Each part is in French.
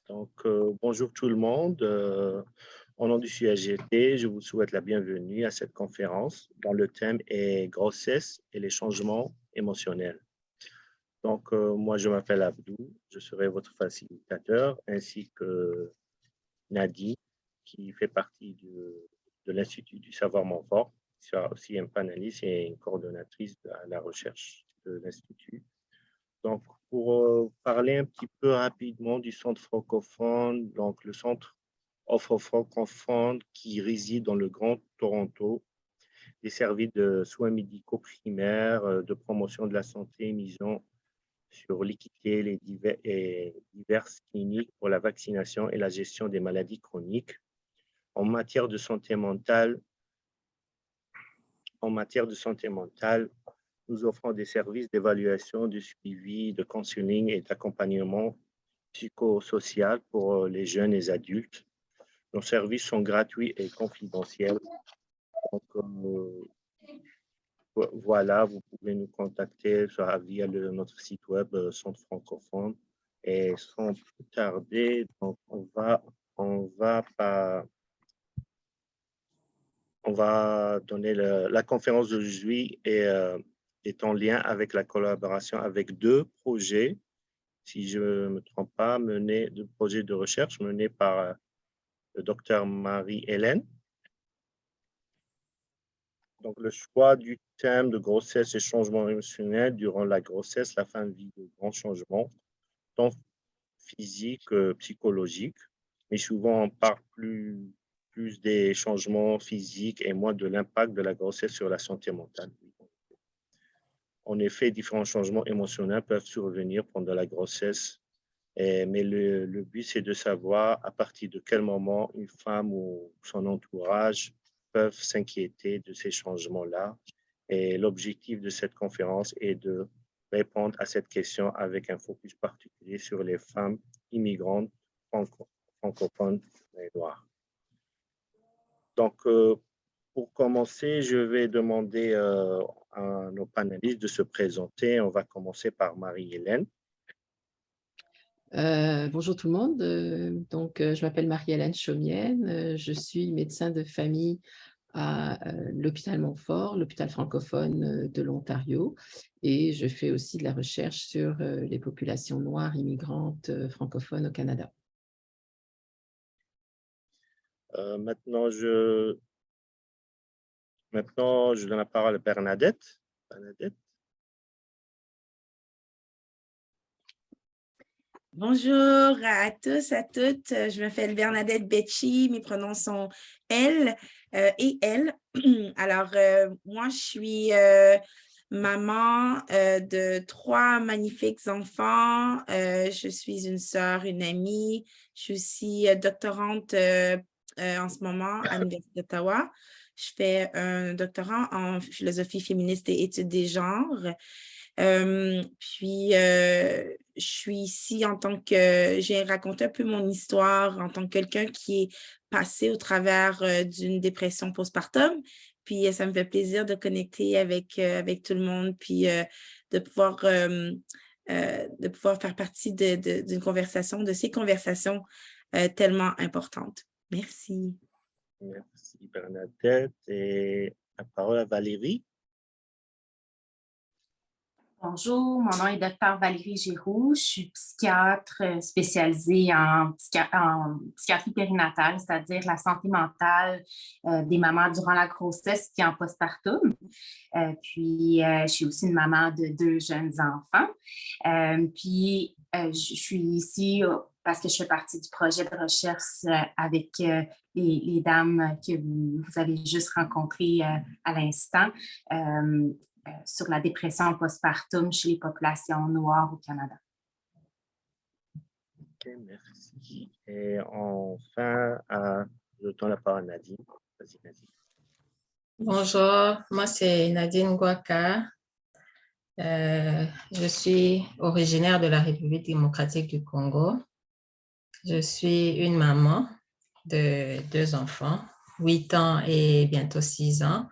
Bonjour tout le monde. Au nom du CAGT, je vous souhaite la bienvenue à cette conférence dont le thème est grossesse et les changements émotionnels. Moi, je m'appelle Abdou, je serai votre facilitateur, ainsi que Nadine, qui fait partie de l'Institut du Savoir Montfort, qui sera aussi un panéliste et une coordonnatrice de la recherche de l'Institut. Donc, pour parler un petit peu rapidement du centre francophone, donc le centre offre francophone qui réside dans le Grand Toronto, des services de soins médicaux primaires, de promotion de la santé, misant sur l'équité et diverses cliniques pour la vaccination et la gestion des maladies chroniques. En matière de santé mentale, nous offrons des services d'évaluation, de suivi, de counseling et d'accompagnement psychosocial pour les jeunes et adultes. Nos services sont gratuits et confidentiels. Voilà, vous pouvez nous contacter via notre site web Centre francophone. Et sans plus tarder, donc on va donner la conférence d'aujourd'hui est en lien avec la collaboration avec deux projets, si je ne me trompe pas, deux projets de recherche menés par le docteur Marie-Hélène. Donc, le choix du thème de grossesse et changement émotionnel durant la grossesse, la fin de vie de grands changements, tant physiques que psychologiques, mais souvent on parle plus des changements physiques et moins de l'impact de la grossesse sur la santé mentale. En effet, différents changements émotionnels peuvent survenir pendant la grossesse, mais le but, c'est de savoir à partir de quel moment une femme ou son entourage peuvent s'inquiéter de ces changements-là. Et l'objectif de cette conférence est de répondre à cette question avec un focus particulier sur les femmes immigrantes francophones et noires. Donc, pour commencer, je vais demander à nos panélistes de se présenter. On va commencer par Marie-Hélène. Bonjour tout le monde. Je m'appelle Marie-Hélène Chaumienne. Je suis médecin de famille à l'hôpital Montfort, l'hôpital francophone de l'Ontario, et je fais aussi de la recherche sur les populations noires immigrantes francophones au Canada. Maintenant, je donne la parole à Bernadette. Bernadette. Bonjour à tous, à toutes. Je m'appelle Bernadette Becci, mes pronoms sont elle et elle. Alors, moi, je suis maman de 3 magnifiques enfants. Je suis une sœur, une amie. Je suis aussi doctorante en ce moment à l'Université d'Ottawa. Je fais un doctorat en philosophie féministe et études des genres. Je suis ici en tant que, j'ai raconté un peu mon histoire en tant que quelqu'un qui est passé au travers d'une dépression postpartum. Puis ça me fait plaisir de connecter avec tout le monde, puis de pouvoir faire partie d'une conversation, de ces conversations tellement importantes. Merci. Merci Bernadette. Et la parole à Valérie. Bonjour, mon nom est Dr Valérie Giroux. Je suis psychiatre spécialisée en psychiatrie périnatale, c'est-à-dire la santé mentale des mamans durant la grossesse et en postpartum. Je suis aussi une maman de 2 jeunes enfants. Je suis ici parce que je fais partie du projet de recherche avec les dames que vous avez juste rencontrées à l'instant. Sur la dépression postpartum chez les populations noires au Canada. Ok, merci. Et enfin, je donne la parole à Nadine. Vas-y, Nadine. Bonjour, moi c'est Nadine Ngouaka. Je suis originaire de la République démocratique du Congo. Je suis une maman de 2 enfants, 8 ans et bientôt 6 ans.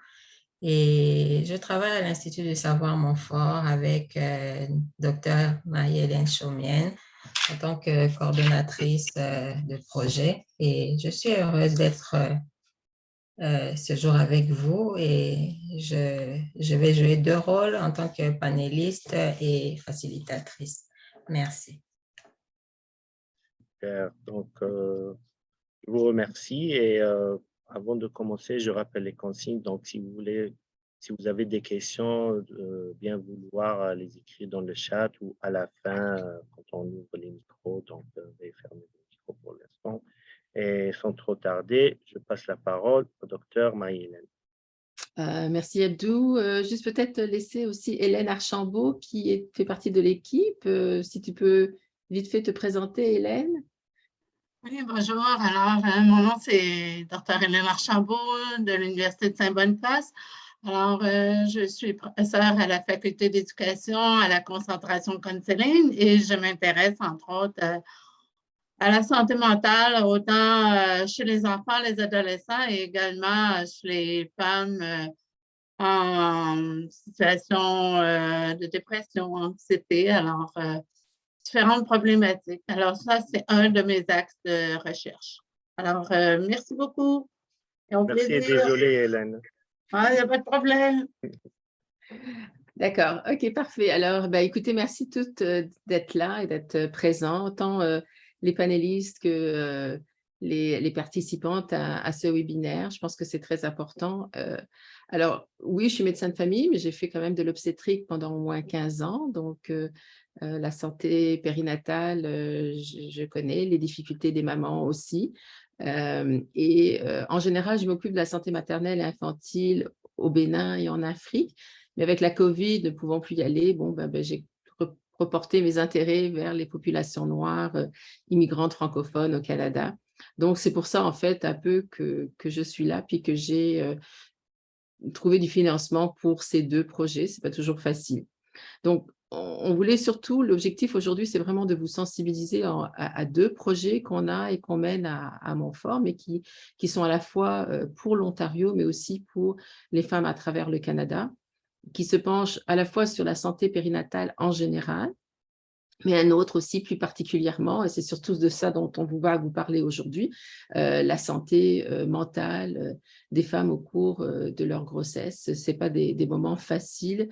Et je travaille à l'Institut du Savoir Montfort avec Dr Marie-Hélène Chaumienne en tant que coordonnatrice de projet et je suis heureuse d'être ce jour avec vous et je vais jouer 2 rôles en tant que panéliste et facilitatrice. Merci. Super. Donc, je vous remercie et avant de commencer, je rappelle les consignes. Donc, si vous avez des questions, bien vouloir les écrire dans le chat ou à la fin, quand on ouvre les micros. Donc, veuillez fermer les micros pour l'instant. Et sans trop tarder, je passe la parole au docteur Marie-Hélène. Merci Abdou. Juste peut-être laisser aussi Hélène Archambault qui fait partie de l'équipe. Si tu peux vite fait te présenter, Hélène. Oui, bonjour. Alors, mon nom, c'est Dr. Hélène Archambault de l'Université de Saint-Boniface. Alors, je suis professeure à la faculté d'éducation à la concentration counseling et je m'intéresse, entre autres, à la santé mentale, autant chez les enfants, les adolescents et également chez les femmes en situation de dépression, anxiété. Alors, différentes problématiques. Alors, ça, c'est un de mes axes de recherche. Alors, merci beaucoup. Et au Merci et plaisir. désolé, Hélène. Ah, il n'y a pas de problème. D'accord, ok, parfait. Alors, écoutez, merci toutes d'être là et d'être présents, autant les panélistes que les participantes à ce webinaire. Je pense que c'est très important. Alors, oui, je suis médecin de famille, mais j'ai fait quand même de l'obstétrique pendant au moins 15 ans. Donc, la santé périnatale, je connais, les difficultés des mamans aussi. En général, je m'occupe de la santé maternelle et infantile au Bénin et en Afrique. Mais avec la COVID, ne pouvant plus y aller, j'ai reporté mes intérêts vers les populations noires, immigrantes francophones au Canada. Donc, c'est pour ça, en fait, un peu que je suis là, puis que j'ai trouvé du financement pour ces 2 projets. Ce n'est pas toujours facile. Donc, on voulait surtout, l'objectif aujourd'hui, c'est vraiment de vous sensibiliser à 2 projets qu'on a et qu'on mène à Montfort, mais qui sont à la fois pour l'Ontario, mais aussi pour les femmes à travers le Canada, qui se penche à la fois sur la santé périnatale en général, mais un autre aussi plus particulièrement, et c'est surtout de ça dont on va vous parler aujourd'hui, la santé mentale des femmes au cours de leur grossesse. Ce n'est pas des moments faciles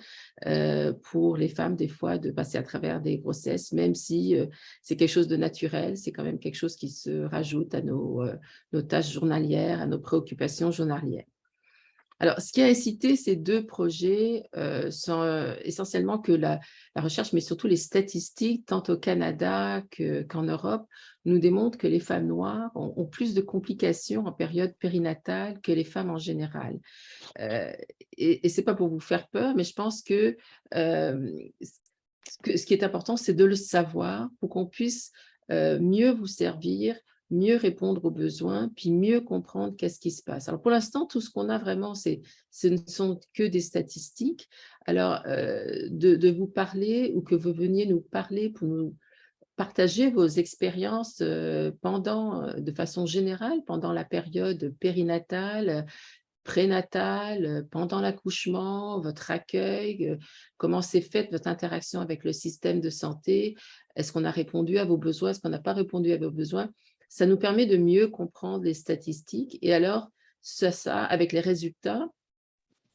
pour les femmes, des fois, de passer à travers des grossesses, même si c'est quelque chose de naturel, c'est quand même quelque chose qui se rajoute à nos tâches journalières, à nos préoccupations journalières. Alors, ce qui a incité ces 2 projets sont essentiellement que la recherche, mais surtout les statistiques, tant au Canada qu'en Europe, nous démontrent que les femmes noires ont plus de complications en période périnatale que les femmes en général. Et ce n'est pas pour vous faire peur, mais je pense que ce qui est important, c'est de le savoir pour qu'on puisse mieux vous servir, mieux répondre aux besoins, puis mieux comprendre qu'est-ce qui se passe. Alors, pour l'instant, tout ce qu'on a vraiment, ce ne sont que des statistiques. Alors, de vous parler ou que vous veniez nous parler pour nous partager vos expériences de façon générale, pendant la période périnatale, prénatale, pendant l'accouchement, votre accueil, comment s'est faite votre interaction avec le système de santé, est-ce qu'on a répondu à vos besoins, est-ce qu'on n'a pas répondu à vos besoins. Ça nous permet de mieux comprendre les statistiques et alors, ça avec les résultats,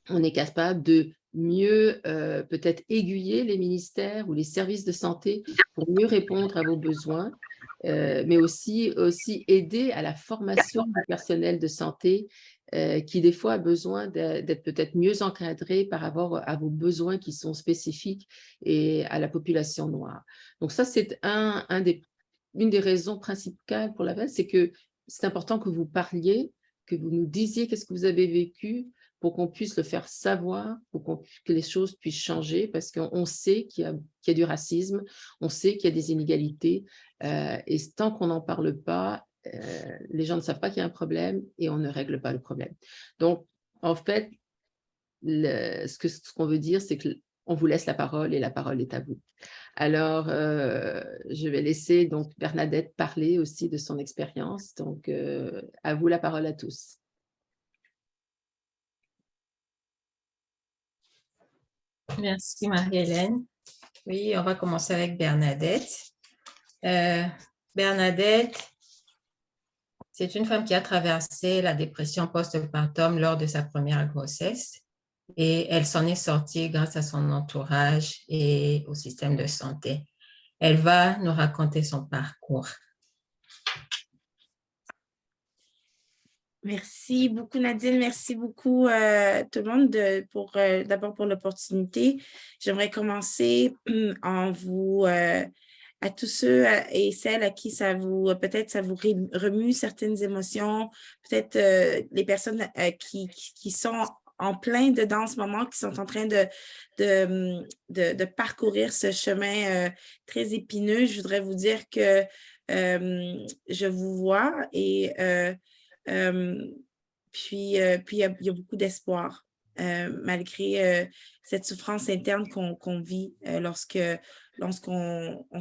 on est capable de mieux peut-être aiguiller les ministères ou les services de santé pour mieux répondre à vos besoins, mais aussi aider à la formation du personnel de santé qui des fois a besoin d'être peut-être mieux encadré par rapport à vos besoins qui sont spécifiques et à la population noire. Donc ça, c'est une des raisons principales pour la VES, c'est que c'est important que vous parliez, que vous nous disiez qu'est-ce que vous avez vécu, pour qu'on puisse le faire savoir, pour que les choses puissent changer, parce qu'on sait qu'il y a du racisme, on sait qu'il y a des inégalités, et tant qu'on n'en parle pas, les gens ne savent pas qu'il y a un problème et on ne règle pas le problème. Donc, en fait, ce qu'on veut dire, c'est qu'on vous laisse la parole et la parole est à vous. Alors, je vais laisser donc Bernadette parler aussi de son expérience. Donc, à vous la parole à tous. Merci Marie-Hélène. Oui, on va commencer avec Bernadette. Bernadette, c'est une femme qui a traversé la dépression postpartum lors de sa première grossesse et elle s'en est sortie grâce à son entourage et au système de santé. Elle va nous raconter son parcours. Merci beaucoup, Nadine. Merci beaucoup tout le monde d'abord pour l'opportunité. J'aimerais commencer en vous, à tous ceux et celles à qui peut-être ça vous remue certaines émotions, peut-être les personnes qui sont en plein dedans en ce moment, qui sont en train de parcourir ce chemin très épineux. Je voudrais vous dire que je vous vois et puis, il y a beaucoup d'espoir malgré cette souffrance interne qu'on vit lorsqu'on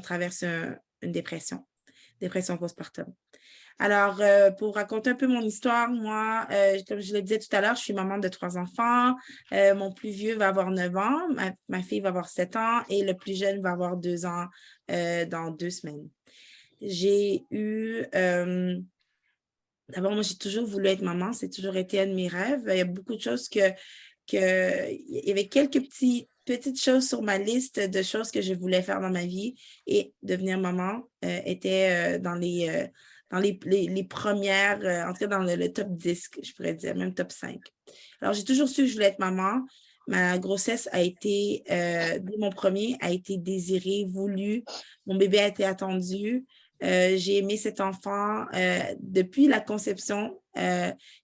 traverse une dépression postpartum. Alors, pour raconter un peu mon histoire, moi, comme je le disais tout à l'heure, je suis maman de 3 enfants. Mon plus vieux va avoir 9 ans, ma fille va avoir 7 ans et le plus jeune va avoir 2 ans dans 2 semaines. J'ai eu... D'abord, moi, j'ai toujours voulu être maman. C'est toujours été un de mes rêves. Il y a beaucoup de choses il y avait quelques petites choses sur ma liste de choses que je voulais faire dans ma vie et devenir maman était dans les premières, en tout cas dans le top 10, je pourrais dire, même top 5. Alors, j'ai toujours su que je voulais être maman. Ma grossesse a été, dès mon premier, a été désirée, voulue. Mon bébé a été attendu. J'ai aimé cet enfant depuis la conception.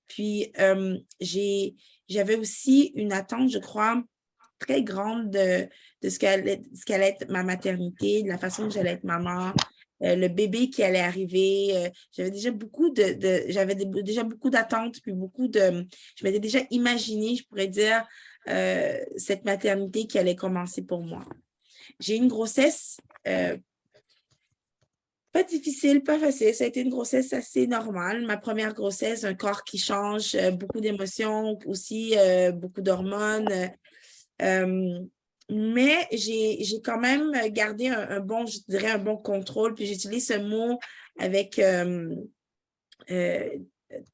Puis, j'avais aussi une attente, je crois, très grande de ce qu'allait être ma maternité, de la façon que j'allais être maman, le bébé qui allait arriver. J'avais déjà beaucoup d'attentes, puis je m'étais déjà imaginé, je pourrais dire, cette maternité qui allait commencer pour moi. J'ai eu une grossesse pas difficile, pas facile. Ça a été une grossesse assez normale. Ma première grossesse, un corps qui change, beaucoup d'émotions, aussi beaucoup d'hormones. Mais j'ai quand même gardé je dirais un bon contrôle. Puis j'utilise ce mot avec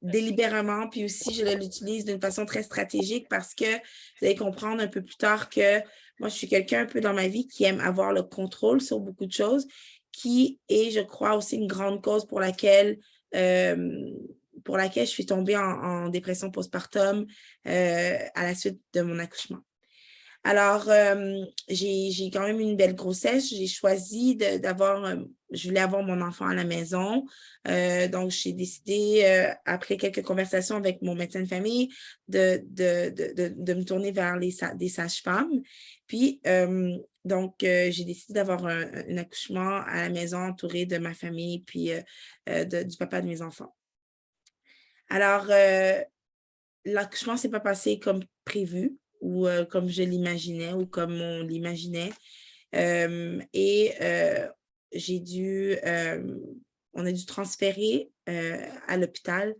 délibérément. Puis aussi, je l'utilise d'une façon très stratégique parce que vous allez comprendre un peu plus tard que moi, je suis quelqu'un un peu dans ma vie qui aime avoir le contrôle sur beaucoup de choses, qui est, je crois, aussi une grande cause pour laquelle je suis tombée en dépression postpartum à la suite de mon accouchement. Alors, j'ai quand même une belle grossesse. J'ai choisi je voulais avoir mon enfant à la maison. Donc, j'ai décidé, après quelques conversations avec mon médecin de famille, de me tourner vers des sages-femmes. Puis, j'ai décidé d'avoir un accouchement à la maison entouré de ma famille puis du papa de mes enfants. Alors, l'accouchement ne s'est pas passé comme prévu ou comme je l'imaginais ou comme on l'imaginait. On a dû transférer à l'hôpital.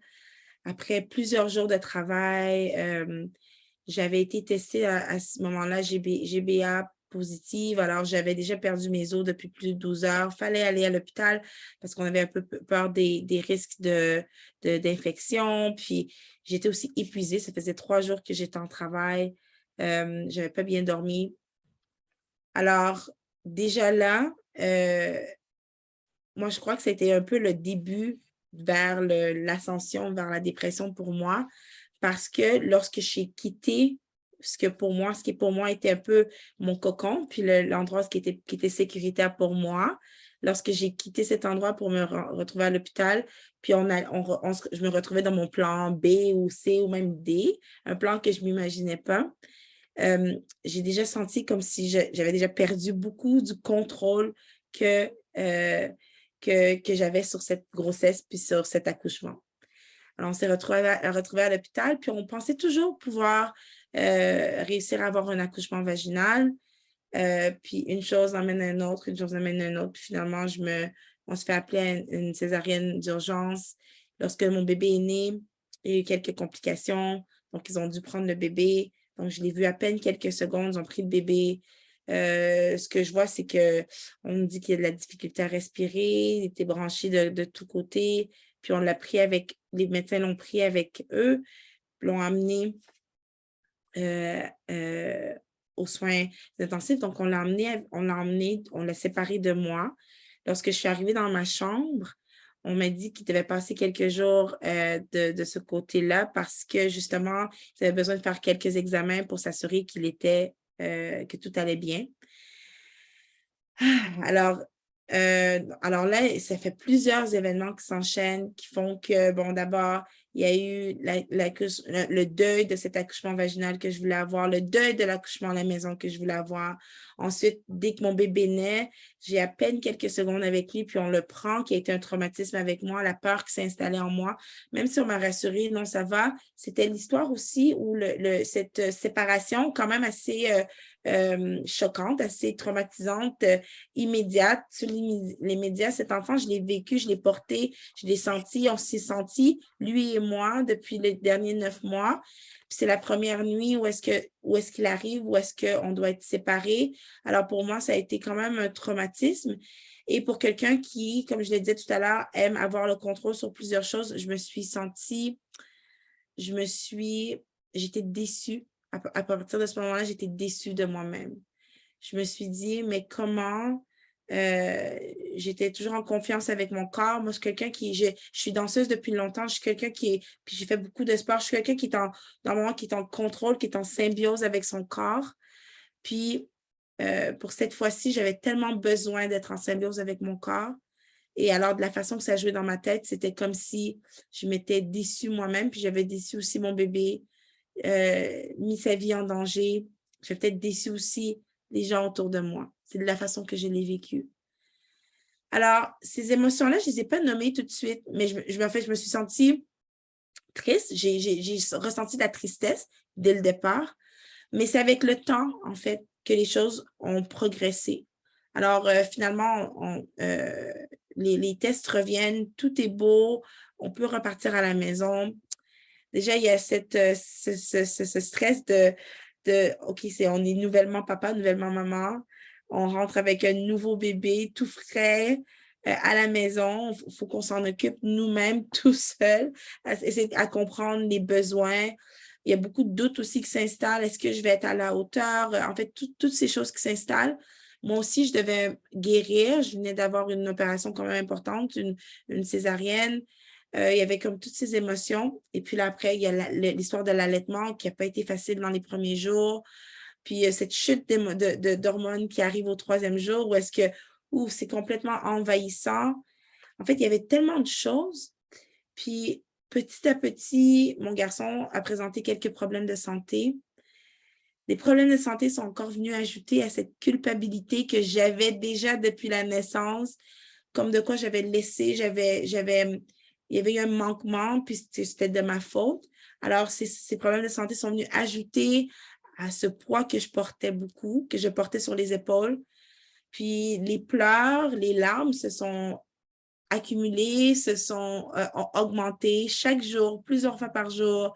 Après plusieurs jours de travail, j'avais été testée à ce moment-là GBA positive. Alors, j'avais déjà perdu mes os depuis plus de 12 heures. Il fallait aller à l'hôpital parce qu'on avait un peu peur des risques d'infection. Puis, j'étais aussi épuisée. Ça faisait 3 jours que j'étais en travail. Je n'avais pas bien dormi. Alors, déjà là, moi, je crois que c'était un peu le début vers l'ascension, vers la dépression pour moi, parce que lorsque j'ai quitté ce qui pour moi était un peu mon cocon, puis l'endroit qui était sécuritaire pour moi, lorsque j'ai quitté cet endroit pour me retrouver à l'hôpital, puis je me retrouvais dans mon plan B ou C ou même D, un plan que je ne m'imaginais pas. J'ai déjà senti comme si j'avais déjà perdu beaucoup du contrôle que j'avais sur cette grossesse puis sur cet accouchement. Alors, on s'est retrouvés à l'hôpital, puis on pensait toujours pouvoir réussir à avoir un accouchement vaginal. Puis une chose amène à une autre, puis finalement, on se fait appeler à une césarienne d'urgence. Lorsque mon bébé est né, il y a eu quelques complications, donc ils ont dû prendre le bébé. Donc, je l'ai vu à peine quelques secondes, ils ont pris le bébé. Ce que je vois, c'est qu'on me dit qu'il y a de la difficulté à respirer, il était branché de tous côtés, puis on l'a pris avec, les médecins l'ont pris avec eux, l'ont amené aux soins intensifs. Donc, on l'a séparé de moi. Lorsque je suis arrivée dans ma chambre, on m'a dit qu'il devait passer quelques jours de ce côté-là parce que, justement, ils avaient besoin de faire quelques examens pour s'assurer que tout allait bien. Alors là, ça fait plusieurs événements qui s'enchaînent, qui font que, bon, d'abord, il y a eu le deuil de cet accouchement vaginal que je voulais avoir, le deuil de l'accouchement à la maison que je voulais avoir. Ensuite, dès que mon bébé naît, j'ai à peine quelques secondes avec lui, puis on le prend, qui a été un traumatisme avec moi, la peur qui s'est installée en moi. Même si on m'a rassurée, non, ça va. C'était l'histoire aussi où cette séparation, quand même assez choquante, assez traumatisante, immédiate. Sur les médias, cet enfant, je l'ai vécu, je l'ai porté, je l'ai senti, on s'est senti, lui et moi, depuis les derniers 9 mois. C'est la première nuit où est-ce qu'il arrive, où est-ce qu'on doit être séparés. Alors, pour moi, ça a été quand même un traumatisme. Et pour quelqu'un qui, comme je l'ai dit tout à l'heure, aime avoir le contrôle sur plusieurs choses, j'étais déçue. À partir de ce moment-là, j'étais déçue de moi-même. Je me suis dit, mais comment j'étais toujours en confiance avec mon corps. Moi, je suis quelqu'un je suis danseuse depuis longtemps. Je suis quelqu'un puis j'ai fait beaucoup de sport. Je suis quelqu'un qui est dans le moment qui est en contrôle, qui est en symbiose avec son corps. Puis, pour cette fois-ci, j'avais tellement besoin d'être en symbiose avec mon corps. Et alors, de la façon que ça jouait dans ma tête, c'était comme si je m'étais déçue moi-même, puis j'avais déçu aussi mon bébé, mis sa vie en danger. J'avais peut-être déçu aussi les gens autour de moi. C'est de la façon que je l'ai vécu. Alors, ces émotions-là, je ne les ai pas nommées tout de suite, mais je me suis sentie triste. J'ai ressenti de la tristesse dès le départ, mais c'est avec le temps, en fait, que les choses ont progressé. Alors, finalement, les tests reviennent, tout est beau, on peut repartir à la maison. Déjà, il y a ce stress de OK, on est nouvellement papa, nouvellement maman. On rentre avec un nouveau bébé tout frais à la maison. Il faut qu'on s'en occupe nous-mêmes tout seuls, essayer à comprendre les besoins. Il y a beaucoup de doutes aussi qui s'installent. Est-ce que je vais être à la hauteur? En fait, toutes ces choses qui s'installent. Moi aussi, je devais guérir. Je venais d'avoir une opération quand même importante, une césarienne. Il y avait comme toutes ces émotions. Et puis là, après, il y a l'histoire de l'allaitement qui n'a pas été facile dans les premiers jours. Puis cette chute d'hormones qui arrive au 3e jour où est-ce que c'est complètement envahissant. En fait, il y avait tellement de choses. Puis petit à petit, mon garçon a présenté quelques problèmes de santé. Les problèmes de santé sont encore venus ajouter à cette culpabilité que j'avais déjà depuis la naissance, comme de quoi j'avais laissé, il y avait eu un manquement, puis c'était de ma faute. Alors, ces problèmes de santé sont venus ajouter à ce poids que je portais beaucoup, que je portais sur les épaules. Puis les pleurs, les larmes se sont accumulées, ont augmenté chaque jour, plusieurs fois par jour.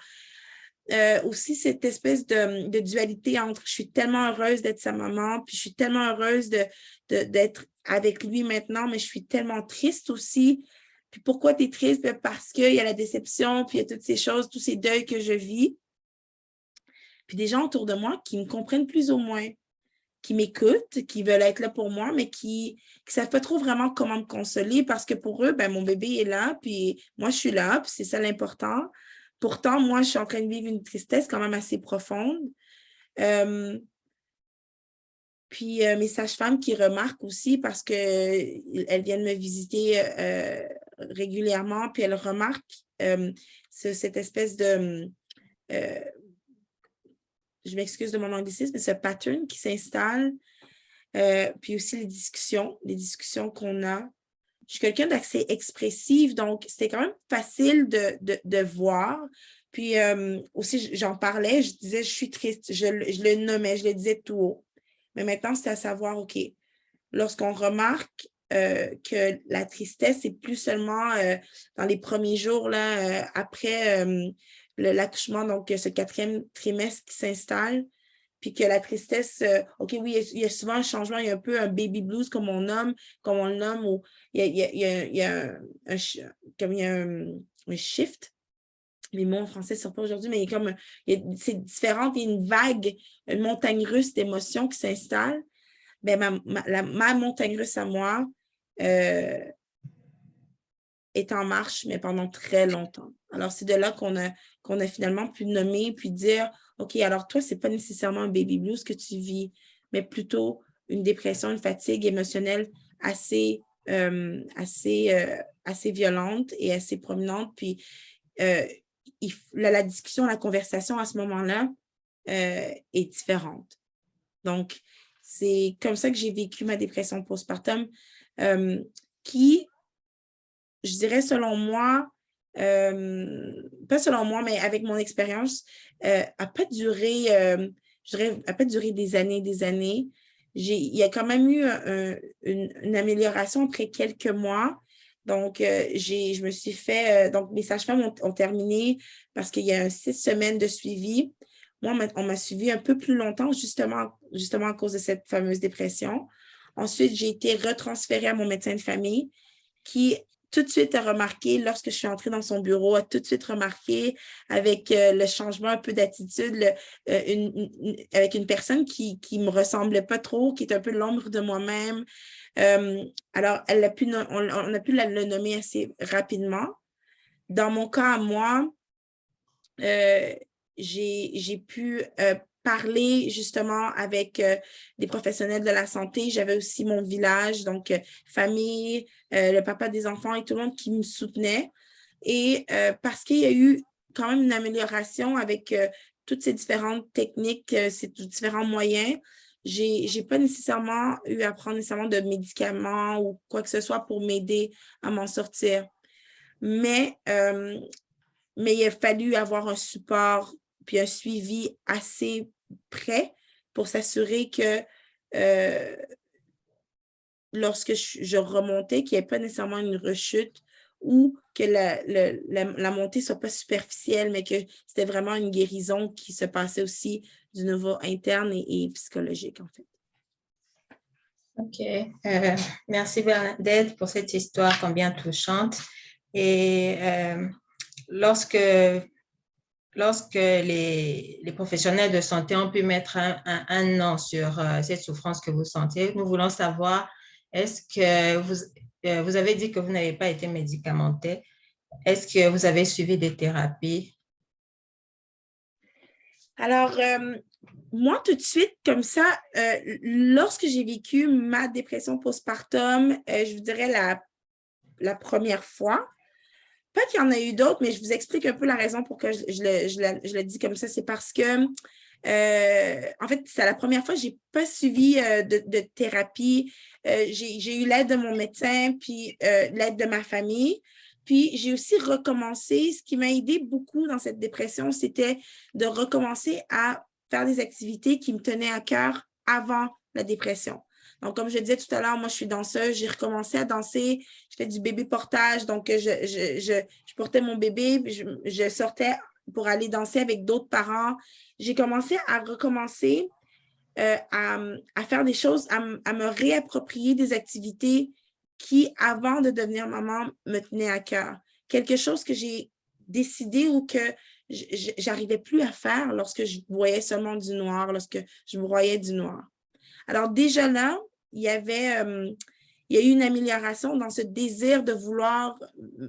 Aussi, cette espèce de dualité entre je suis tellement heureuse d'être sa maman, puis je suis tellement heureuse d'être avec lui maintenant, mais je suis tellement triste aussi. Puis pourquoi tu es triste? Parce qu'il y a la déception, puis il y a toutes ces choses, tous ces deuils que je vis. Puis des gens autour de moi qui me comprennent plus ou moins, qui m'écoutent, qui veulent être là pour moi, mais qui ne savent pas trop vraiment comment me consoler parce que pour eux, mon bébé est là, puis moi, je suis là, puis c'est ça l'important. Pourtant, moi, je suis en train de vivre une tristesse quand même assez profonde. Puis mes sages-femmes qui remarquent aussi parce qu'elles viennent me visiter régulièrement, puis elles remarquent cette espèce de... je m'excuse de mon anglicisme, mais ce pattern qui s'installe. Puis aussi les discussions qu'on a. Je suis quelqu'un d'assez expressif, donc c'était quand même facile de voir. Puis aussi, j'en parlais, je disais, je suis triste, je le nommais, je le disais tout haut. Mais maintenant, c'est à savoir, OK, lorsqu'on remarque que la tristesse, c'est plus seulement dans les premiers jours après l'accouchement, donc ce 4e trimestre qui s'installe, puis que la tristesse, OK, oui, il y a souvent un changement, il y a un peu un baby blues, comme on le nomme, où il y a un shift. Les mots en français ne sortent pas aujourd'hui, mais c'est différent, il y a une vague, une montagne russe d'émotions qui s'installe. Ben, ma montagne russe à moi est en marche, mais pendant très longtemps. Alors, c'est de là qu'on a finalement pu nommer, puis dire, OK, alors toi, ce n'est pas nécessairement un baby blues que tu vis, mais plutôt une dépression, une fatigue émotionnelle assez violente et assez prominente. Puis, la discussion, la conversation à ce moment-là est différente. Donc, c'est comme ça que j'ai vécu ma dépression postpartum qui, je dirais selon moi, pas selon moi, mais avec mon expérience, n'a pas duré, a pas duré des années. Il y a quand même eu une amélioration après quelques mois. Donc, je me suis fait, donc mes sages-femmes ont terminé parce qu'il y a 6 semaines de suivi. Moi, on m'a suivi un peu plus longtemps, justement à cause de cette fameuse dépression. Ensuite, j'ai été retransférée à mon médecin de famille qui tout de suite a remarqué, lorsque je suis entrée dans son bureau, a tout de suite remarqué avec le changement un peu d'attitude, avec une personne qui ne me ressemblait pas trop, qui est un peu l'ombre de moi-même. Alors, on a pu le nommer assez rapidement. Dans mon cas à moi, j'ai pu parler justement avec des professionnels de la santé. J'avais aussi mon village, donc famille, le papa des enfants et tout le monde qui me soutenait. Et parce qu'il y a eu quand même une amélioration avec toutes ces différentes techniques, ces différents moyens, j'ai pas nécessairement eu à prendre nécessairement de médicaments ou quoi que ce soit pour m'aider à m'en sortir. Mais il a fallu avoir un support puis un suivi assez près pour s'assurer que lorsque je remontais, qu'il n'y ait pas nécessairement une rechute ou que la montée ne soit pas superficielle, mais que c'était vraiment une guérison qui se passait aussi du niveau interne et psychologique, en fait. OK. Merci Bernadette pour cette histoire combien touchante. Et lorsque les professionnels de santé ont pu mettre un nom sur cette souffrance que vous sentez, nous voulons savoir, est-ce que vous avez dit que vous n'avez pas été médicamenté, est-ce que vous avez suivi des thérapies? Alors, moi, tout de suite, comme ça, lorsque j'ai vécu ma dépression postpartum, je vous dirais la première fois, pas qu'il y en a eu d'autres, mais je vous explique un peu la raison pour que je le dis comme ça. C'est parce que, en fait, c'est la première fois que je n'ai pas suivi de thérapie. J'ai eu l'aide de mon médecin, puis l'aide de ma famille. Puis, j'ai aussi recommencé. Ce qui m'a aidé beaucoup dans cette dépression, c'était de recommencer à faire des activités qui me tenaient à cœur avant la dépression. Donc, comme je disais tout à l'heure, moi, je suis danseuse. J'ai recommencé à danser. Je fais du bébé portage. Donc, je portais mon bébé. Je sortais pour aller danser avec d'autres parents. J'ai commencé à recommencer à faire des choses, à me réapproprier des activités qui, avant de devenir maman, me tenaient à cœur. Quelque chose que j'ai décidé ou que je n'arrivais plus à faire lorsque je voyais seulement du noir, lorsque je broyais du noir. Alors, déjà là, il y a eu une amélioration dans ce désir de vouloir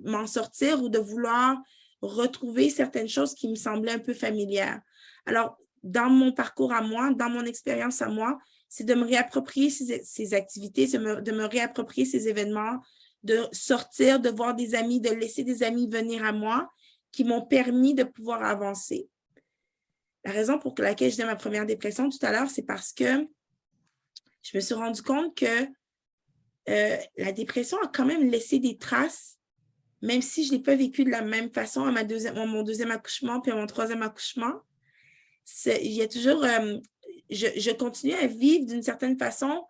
m'en sortir ou de vouloir retrouver certaines choses qui me semblaient un peu familières. Alors, dans mon parcours à moi, dans mon expérience à moi, c'est de me réapproprier ces activités, de me réapproprier ces événements, de sortir, de voir des amis, de laisser des amis venir à moi qui m'ont permis de pouvoir avancer. La raison pour laquelle je disais ma première dépression tout à l'heure, c'est parce que je me suis rendu compte que la dépression a quand même laissé des traces, même si je ne l'ai pas vécu de la même façon à mon deuxième accouchement puis à mon troisième accouchement. Il y a toujours, je continue à vivre d'une certaine façon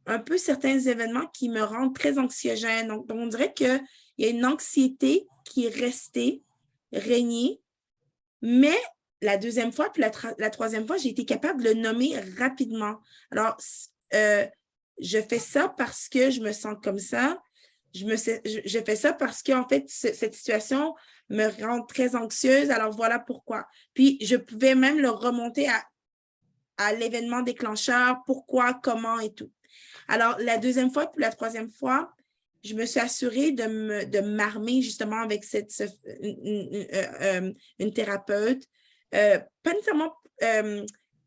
un peu certains événements qui me rendent très anxiogène. Donc, on dirait qu'il y a une anxiété qui est restée, régnée, mais la deuxième fois, puis la troisième fois, j'ai été capable de le nommer rapidement. Alors, je fais ça parce que je me sens comme ça. Je fais ça parce qu'en fait, cette situation me rend très anxieuse. Alors, voilà pourquoi. Puis, je pouvais même le remonter à l'événement déclencheur, pourquoi, comment et tout. Alors, la deuxième fois, puis la troisième fois, je me suis assurée de m'armer justement avec une thérapeute, pas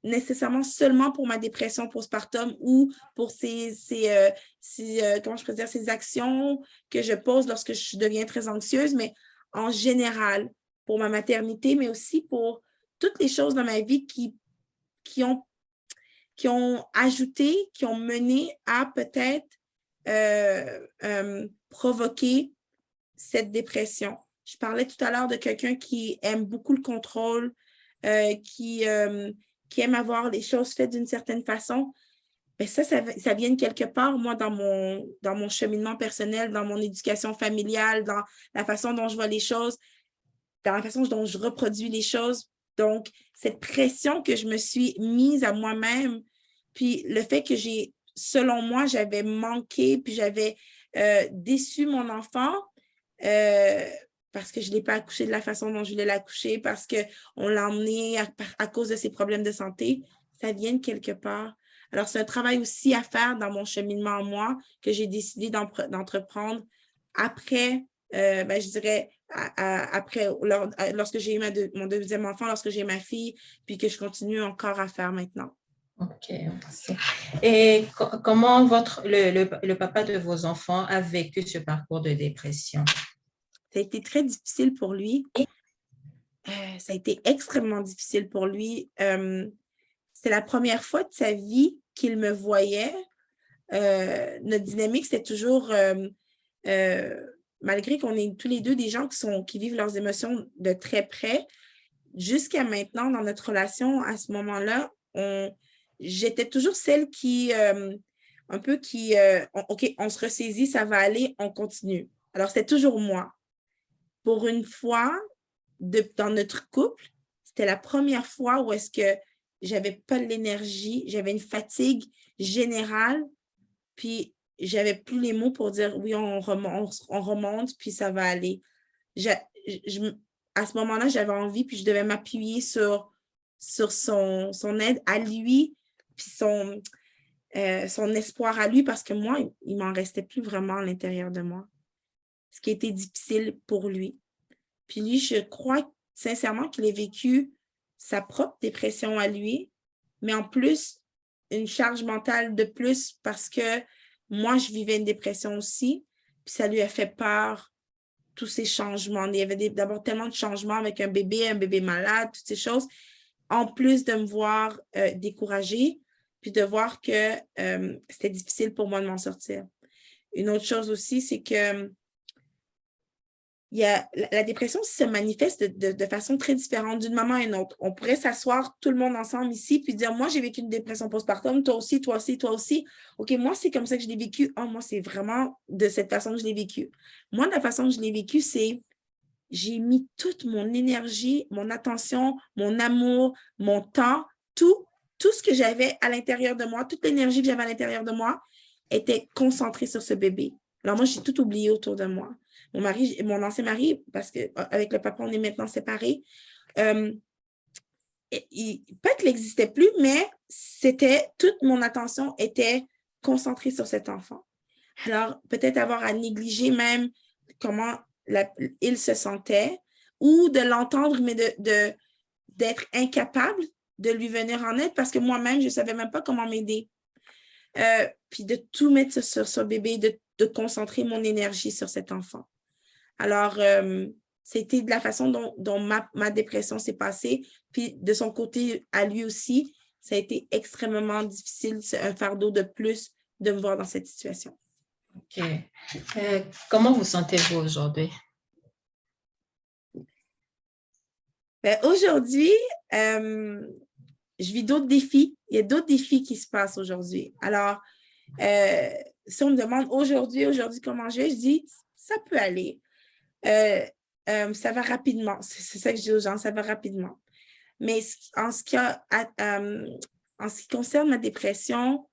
nécessairement seulement pour ma dépression postpartum ou pour comment je peux dire, ces actions que je pose lorsque je deviens très anxieuse, mais en général, pour ma maternité, mais aussi pour toutes les choses dans ma vie qui ont ajouté, qui ont mené à peut-être provoquer cette dépression. Je parlais tout à l'heure de quelqu'un qui aime beaucoup le contrôle, qui aime avoir les choses faites d'une certaine façon. Bien, ça vient de quelque part, moi, dans mon cheminement personnel, dans mon éducation familiale, dans la façon dont je vois les choses, dans la façon dont je reproduis les choses. Donc, cette pression que je me suis mise à moi-même, puis le fait que selon moi, j'avais manqué, puis j'avais déçu mon enfant parce que je ne l'ai pas accouché de la façon dont je voulais l'accoucher, parce qu'on l'a emmené à cause de ses problèmes de santé, ça vient de quelque part. Alors, c'est un travail aussi à faire dans mon cheminement en moi que j'ai décidé d'entreprendre après, je dirais, après, lorsque j'ai eu mon deuxième enfant, lorsque j'ai ma fille, puis que je continue encore à faire maintenant. OK, merci. Et comment le papa de vos enfants a vécu ce parcours de dépression? Ça a été très difficile pour lui. Ça a été extrêmement difficile pour lui. C'était la première fois de sa vie qu'il me voyait. Notre dynamique, c'était toujours, malgré qu'on est tous les deux des gens qui vivent leurs émotions de très près, jusqu'à maintenant, dans notre relation, à ce moment-là, j'étais toujours celle qui, OK, on se ressaisit, ça va aller, on continue. Alors, c'était toujours moi. Pour une fois, dans notre couple, c'était la première fois où est-ce que j'avais pas l'énergie, j'avais une fatigue générale, puis j'avais plus les mots pour dire oui, on remonte, puis ça va aller. À ce moment-là, j'avais envie, puis je devais m'appuyer sur son aide à lui, puis son espoir à lui, parce que moi, il m'en restait plus vraiment à l'intérieur de moi. Ce qui a été difficile pour lui. Puis lui, je crois sincèrement qu'il a vécu sa propre dépression à lui, mais en plus, une charge mentale de plus parce que moi, je vivais une dépression aussi, puis ça lui a fait peur, tous ces changements. Il y avait d'abord tellement de changements avec un bébé malade, toutes ces choses, en plus de me voir découragée, puis de voir que c'était difficile pour moi de m'en sortir. Une autre chose aussi, c'est que la dépression se manifeste de façon très différente d'une maman à une autre. On pourrait s'asseoir tout le monde ensemble ici puis dire, moi, j'ai vécu une dépression postpartum, toi aussi, toi aussi, toi aussi. OK, moi, c'est comme ça que je l'ai vécu. Oh, moi, c'est vraiment de cette façon que je l'ai vécu. Moi, la façon que je l'ai vécu, c'est j'ai mis toute mon énergie, mon attention, mon amour, mon temps, tout ce que j'avais à l'intérieur de moi, toute l'énergie que j'avais à l'intérieur de moi était concentrée sur ce bébé. Alors, moi, j'ai tout oublié autour de moi. Mon ancien mari, parce qu'avec le papa, on est maintenant séparés, pas qu'il n'existait plus, mais toute mon attention était concentrée sur cet enfant. Alors, peut-être avoir à négliger même comment il se sentait ou de l'entendre, mais d'être incapable de lui venir en aide parce que moi-même, je ne savais même pas comment m'aider. Puis de tout mettre sur ce bébé, de concentrer mon énergie sur cet enfant. Alors, c'était de la façon dont ma dépression s'est passée. Puis de son côté, à lui aussi, ça a été extrêmement difficile. C'est un fardeau de plus de me voir dans cette situation. OK. Comment vous sentez-vous aujourd'hui? Aujourd'hui, je vis d'autres défis. Il y a d'autres défis qui se passent aujourd'hui. Alors, si on me demande aujourd'hui comment je vais, je dis, ça peut aller. Ça va rapidement. C'est ça que je dis aux gens, ça va rapidement. Mais en ce qui concerne ma dépression,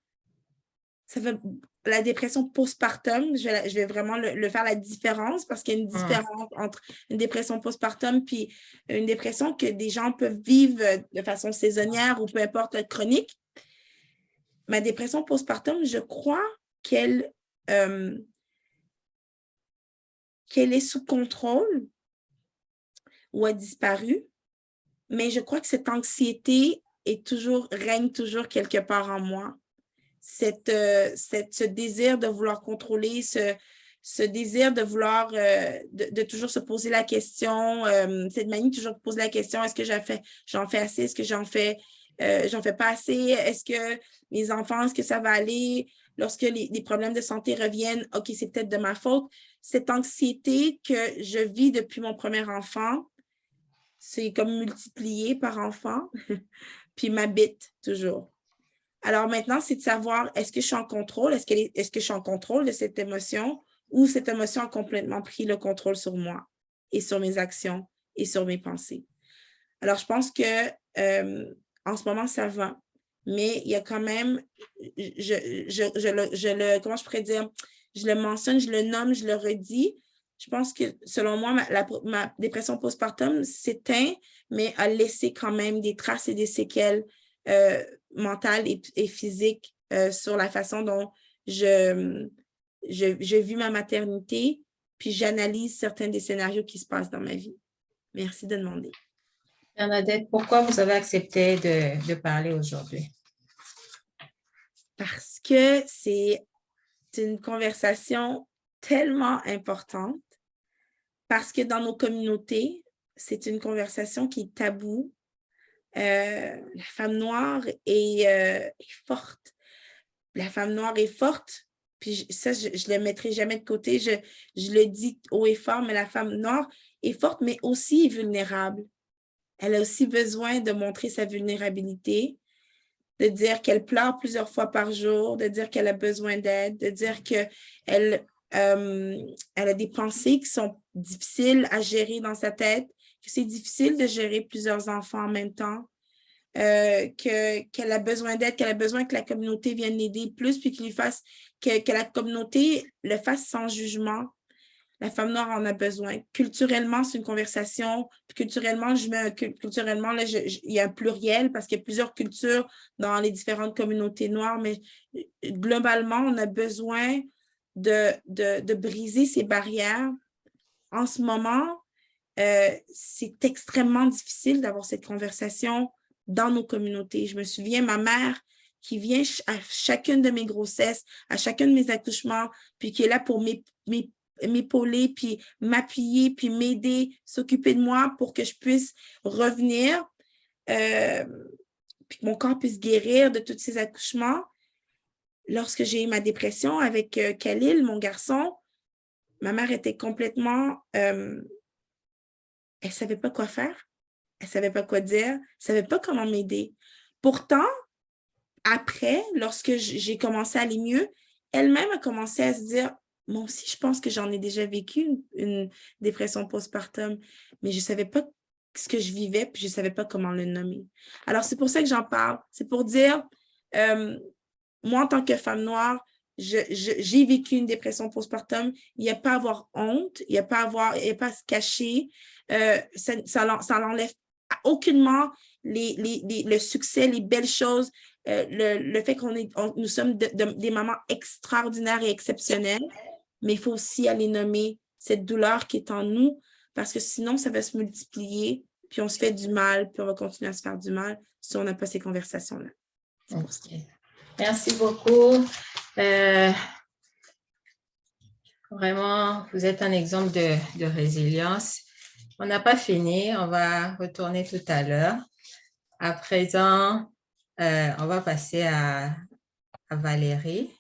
la dépression postpartum, je vais vraiment le faire la différence parce qu'il y a une différence entre une dépression postpartum puis une dépression que des gens peuvent vivre de façon saisonnière ou peu importe chronique. Ma dépression postpartum, je crois qu'elle est sous contrôle ou a disparu, mais je crois que cette anxiété règne toujours quelque part en moi. Ce désir de vouloir contrôler, ce désir de vouloir, de toujours se poser la question, cette manie de toujours poser la question, est-ce que j'en fais assez, est-ce que j'en fais pas assez, est-ce que mes enfants, est-ce que ça va aller? Lorsque les problèmes de santé reviennent, OK, c'est peut-être de ma faute. Cette anxiété que je vis depuis mon premier enfant, c'est comme multiplié par enfant, puis m'habite toujours. Alors maintenant, c'est de savoir, est-ce que je suis en contrôle? Est-ce que je suis en contrôle de cette émotion ou cette émotion a complètement pris le contrôle sur moi et sur mes actions et sur mes pensées? Alors, je pense que en ce moment, ça va. Mais il y a quand même, comment je pourrais dire, je le mentionne, je le nomme, je le redis. Je pense que, selon moi, ma dépression postpartum s'éteint, mais a laissé quand même des traces et des séquelles mentales et physiques sur la façon dont je vis ma maternité, puis j'analyse certains des scénarios qui se passent dans ma vie. Merci de demander. Bernadette, pourquoi vous avez accepté de parler aujourd'hui? Parce que c'est une conversation tellement importante, parce que dans nos communautés, c'est une conversation qui est taboue. La femme noire est forte. La femme noire est forte, puis ça, je ne le mettrai jamais de côté. Je le dis haut et fort, mais la femme noire est forte, mais aussi vulnérable. Elle a aussi besoin de montrer sa vulnérabilité, de dire qu'elle pleure plusieurs fois par jour, de dire qu'elle a besoin d'aide, de dire qu'elle a des pensées qui sont difficiles à gérer dans sa tête, que c'est difficile de gérer plusieurs enfants en même temps, qu'elle a besoin d'aide, qu'elle a besoin que la communauté vienne l'aider plus, puis que la communauté le fasse sans jugement. La femme noire en a besoin. Culturellement, c'est une conversation. Culturellement, là, il y a un pluriel parce qu'il y a plusieurs cultures dans les différentes communautés noires, mais globalement, on a besoin de briser ces barrières. En ce moment, c'est extrêmement difficile d'avoir cette conversation dans nos communautés. Je me souviens, ma mère qui vient à chacune de mes grossesses, à chacun de mes accouchements, puis qui est là pour m'épauler, puis m'appuyer, puis m'aider, s'occuper de moi pour que je puisse revenir, puis que mon corps puisse guérir de tous ces accouchements. Lorsque j'ai eu ma dépression avec Khalil, mon garçon, ma mère était complètement... elle ne savait pas quoi faire, elle ne savait pas quoi dire, elle ne savait pas comment m'aider. Pourtant, après, lorsque j'ai commencé à aller mieux, elle-même a commencé à se dire, moi aussi, je pense que j'en ai déjà vécu une dépression postpartum, mais je ne savais pas ce que je vivais, puis je ne savais pas comment le nommer. Alors, c'est pour ça que j'en parle. C'est pour dire, moi, en tant que femme noire, j'ai vécu une dépression postpartum. Il n'y a pas à avoir honte, il n'y a pas à se cacher. Ça n'enlève aucunement le succès, les belles choses, le fait nous sommes des mamans extraordinaires et exceptionnelles, mais il faut aussi aller nommer cette douleur qui est en nous, parce que sinon, ça va se multiplier, puis on se fait du mal, puis on va continuer à se faire du mal si on n'a pas ces conversations-là. Okay. Merci beaucoup. Vraiment, vous êtes un exemple de résilience. On n'a pas fini, on va retourner tout à l'heure. À présent, on va passer à Valérie.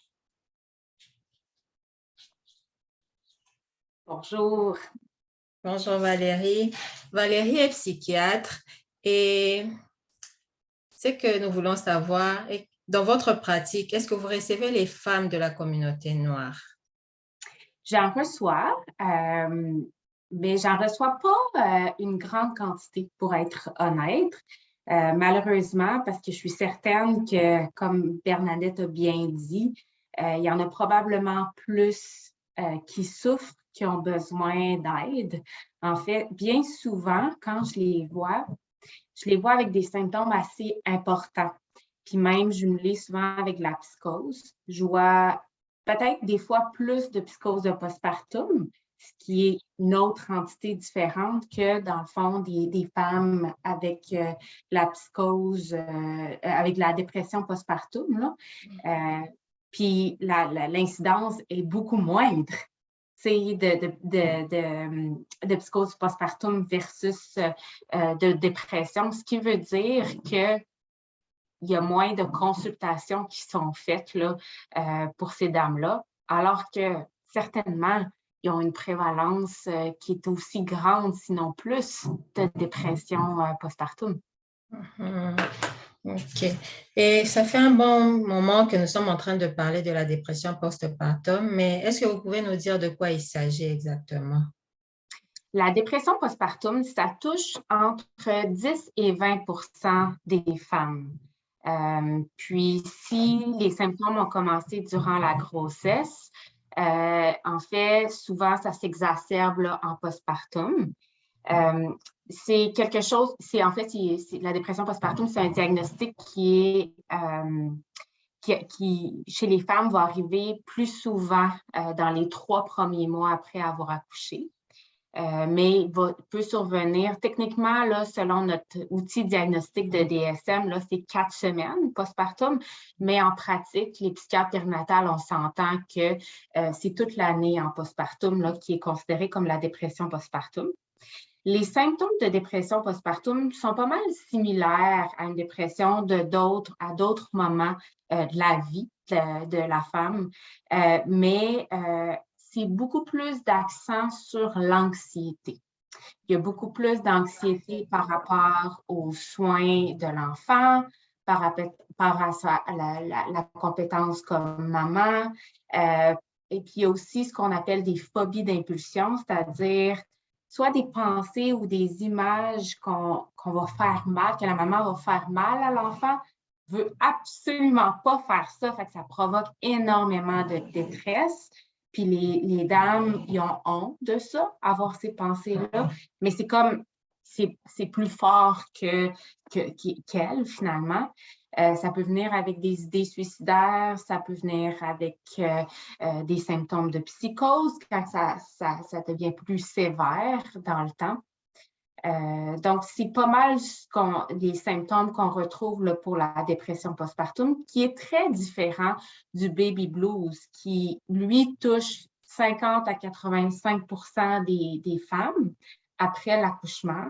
Bonjour. Bonjour Valérie. Valérie est psychiatre et ce que nous voulons savoir, dans votre pratique, est-ce que vous recevez les femmes de la communauté noire? J'en reçois, mais j'en reçois pas une grande quantité, pour être honnête. Malheureusement, parce que je suis certaine que, comme Bernadette a bien dit, il y en a probablement plus qui souffrent, qui ont besoin d'aide. En fait, bien souvent, quand je les vois avec des symptômes assez importants. Puis même jumelés souvent avec la psychose. Je vois peut-être des fois plus de psychose de postpartum, ce qui est une autre entité différente que, dans le fond, des femmes avec la psychose, avec la dépression postpartum, là. Puis l'incidence est beaucoup moindre de psychose postpartum versus de dépression, ce qui veut dire qu'il y a moins de consultations qui sont faites là, pour ces dames-là, alors que certainement, ils ont une prévalence qui est aussi grande, sinon plus, de dépression postpartum. OK. Et ça fait un bon moment que nous sommes en train de parler de la dépression postpartum, mais est-ce que vous pouvez nous dire de quoi il s'agit exactement? La dépression postpartum, ça touche entre 10 et 20% des femmes. Puis, si les symptômes ont commencé durant la grossesse, en fait, souvent, ça s'exacerbe en postpartum. C'est quelque chose, la dépression postpartum, c'est un diagnostic qui chez les femmes, va arriver plus souvent dans les 3 premiers mois après avoir accouché. Mais peut survenir, techniquement, là, selon notre outil diagnostique de DSM, là, c'est 4 semaines postpartum, mais en pratique, les psychiatres périnatales, on s'entend que c'est toute l'année en postpartum là, qui est considérée comme la dépression postpartum. Les symptômes de dépression postpartum sont pas mal similaires à une dépression à d'autres moments de la vie de la femme, mais c'est beaucoup plus d'accent sur l'anxiété. Il y a beaucoup plus d'anxiété par rapport aux soins de l'enfant, par rapport à la compétence comme maman. Et puis, il y a aussi ce qu'on appelle des phobies d'impulsion, c'est-à-dire soit des pensées ou des images qu'on va faire mal, que la maman va faire mal à l'enfant, veut absolument pas faire ça, fait que ça provoque énormément de détresse. Puis les dames, ils ont honte de ça, avoir ces pensées-là, mais c'est comme, c'est plus fort qu'elles, finalement. Ça peut venir avec des idées suicidaires, ça peut venir avec des symptômes de psychose quand ça devient plus sévère dans le temps. Donc, c'est pas mal les symptômes qu'on retrouve là, pour la dépression postpartum, qui est très différent du baby blues, qui, lui, touche 50 à 85% des femmes après l'accouchement,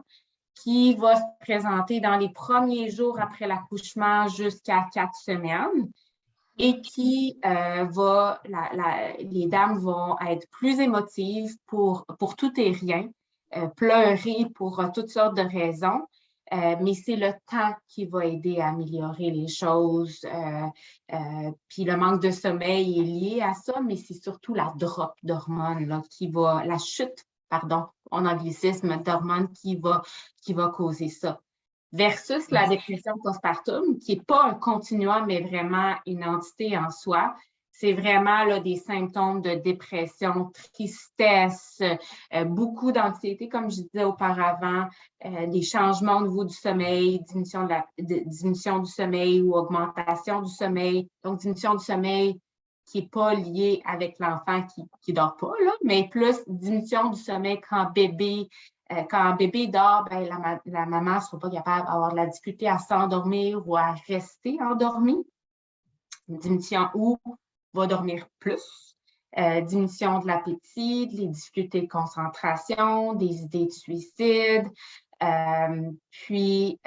qui va se présenter dans les premiers jours après l'accouchement jusqu'à 4 semaines et qui les dames vont être plus émotives pour tout et rien, pleurer pour toutes sortes de raisons, mais c'est le temps qui va aider à améliorer les choses. Puis le manque de sommeil est lié à ça, mais c'est surtout la drop d'hormones la chute, pardon, en anglicisme, d'hormones qui va causer ça. Versus la dépression postpartum, qui n'est pas un continuum, mais vraiment une entité en soi. C'est vraiment là, des symptômes de dépression, tristesse, beaucoup d'anxiété, comme je disais auparavant, des changements au niveau du sommeil, diminution du sommeil ou augmentation du sommeil. Donc, diminution du sommeil qui n'est pas liée avec l'enfant qui ne dort pas, là, mais plus diminution du sommeil quand un bébé dort, ben, la maman ne sera pas capable d'avoir de la difficulté à s'endormir ou à rester endormie. Une diminution ou va dormir plus. Diminution de l'appétit, des difficultés de concentration, des idées de suicide. Puis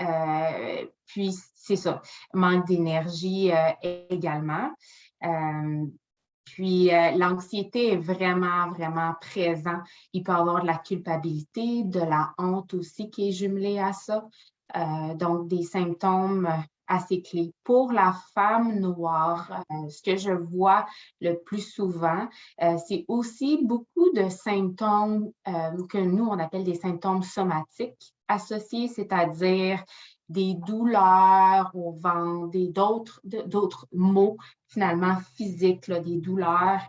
c'est ça, manque d'énergie également. Puis, l'anxiété est vraiment, vraiment présente. Il peut y avoir de la culpabilité, de la honte aussi qui est jumelée à ça. Donc, des symptômes assez clés. Pour la femme noire, ce que je vois le plus souvent, c'est aussi beaucoup de symptômes que nous, on appelle des symptômes somatiques associés, c'est-à-dire des douleurs au ventre, d'autres maux finalement physiques, là, des douleurs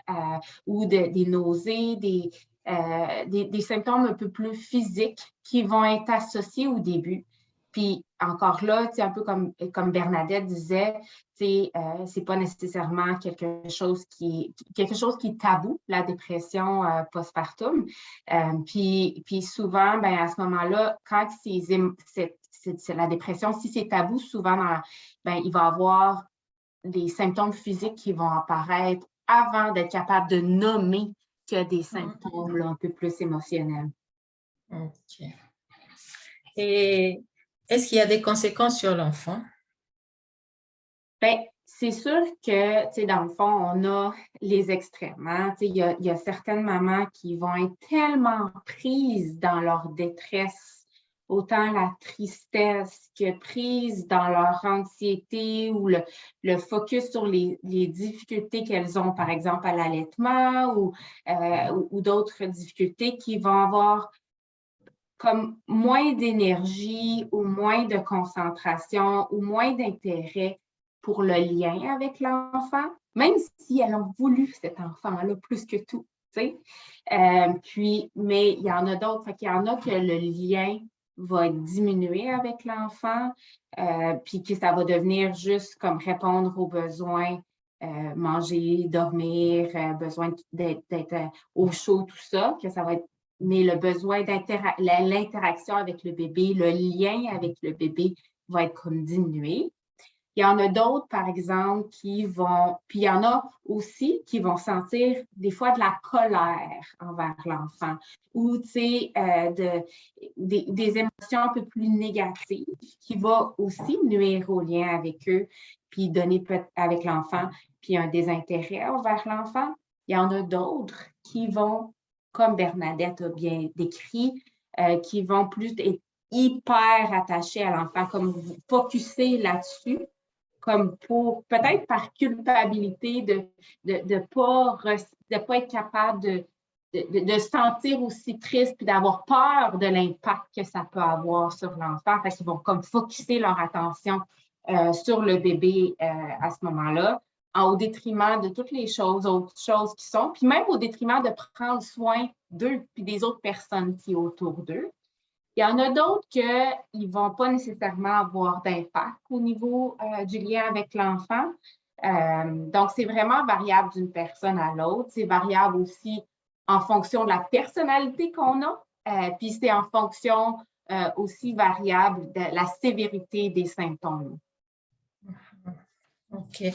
ou des nausées, des symptômes un peu plus physiques qui vont être associés au début. Puis encore là, un peu comme Bernadette disait, c'est pas nécessairement quelque chose qui est tabou, la dépression postpartum. Puis souvent, ben, à ce moment-là, quand c'est la dépression, si c'est tabou, souvent, ben, il va y avoir des symptômes physiques qui vont apparaître avant d'être capable de nommer que des symptômes là, un peu plus émotionnels. OK. Et est-ce qu'il y a des conséquences sur l'enfant? Bien, c'est sûr que, dans le fond, on a les extrêmes. Hein? Il y a certaines mamans qui vont être tellement prises dans leur détresse, autant la tristesse que prises dans leur anxiété ou le focus sur les difficultés qu'elles ont, par exemple, à l'allaitement ou d'autres difficultés qui vont avoir comme moins d'énergie ou moins de concentration ou moins d'intérêt pour le lien avec l'enfant, même si elles ont voulu cet enfant-là plus que tout. Mais il y en a d'autres, il y en a que le lien va diminuer avec l'enfant, puis que ça va devenir juste comme répondre aux besoins, manger, dormir, besoin d'être au chaud, tout ça, que ça va être. Mais le besoin l'interaction avec le bébé, le lien avec le bébé va être comme diminué. Il y en a d'autres, par exemple, puis il y en a aussi qui vont sentir des fois de la colère envers l'enfant ou, des émotions un peu plus négatives qui vont aussi nuire au lien avec eux, puis donner avec l'enfant, puis un désintérêt envers l'enfant. Il y en a d'autres qui vont, comme Bernadette a bien décrit, qui vont plus être hyper attachés à l'enfant, comme focusser là-dessus, comme pour, peut-être par culpabilité de pas être capable de se sentir aussi triste puis d'avoir peur de l'impact que ça peut avoir sur l'enfant. Fait qu'ils vont comme focusser leur attention sur le bébé à ce moment-là, au détriment de toutes les autres choses qui sont, puis même au détriment de prendre soin d'eux puis des autres personnes qui sont autour d'eux. Il y en a d'autres qui ne vont pas nécessairement avoir d'impact au niveau du lien avec l'enfant. Donc, c'est vraiment variable d'une personne à l'autre. C'est variable aussi en fonction de la personnalité qu'on a. Puis, c'est en fonction aussi variable de la sévérité des symptômes. OK.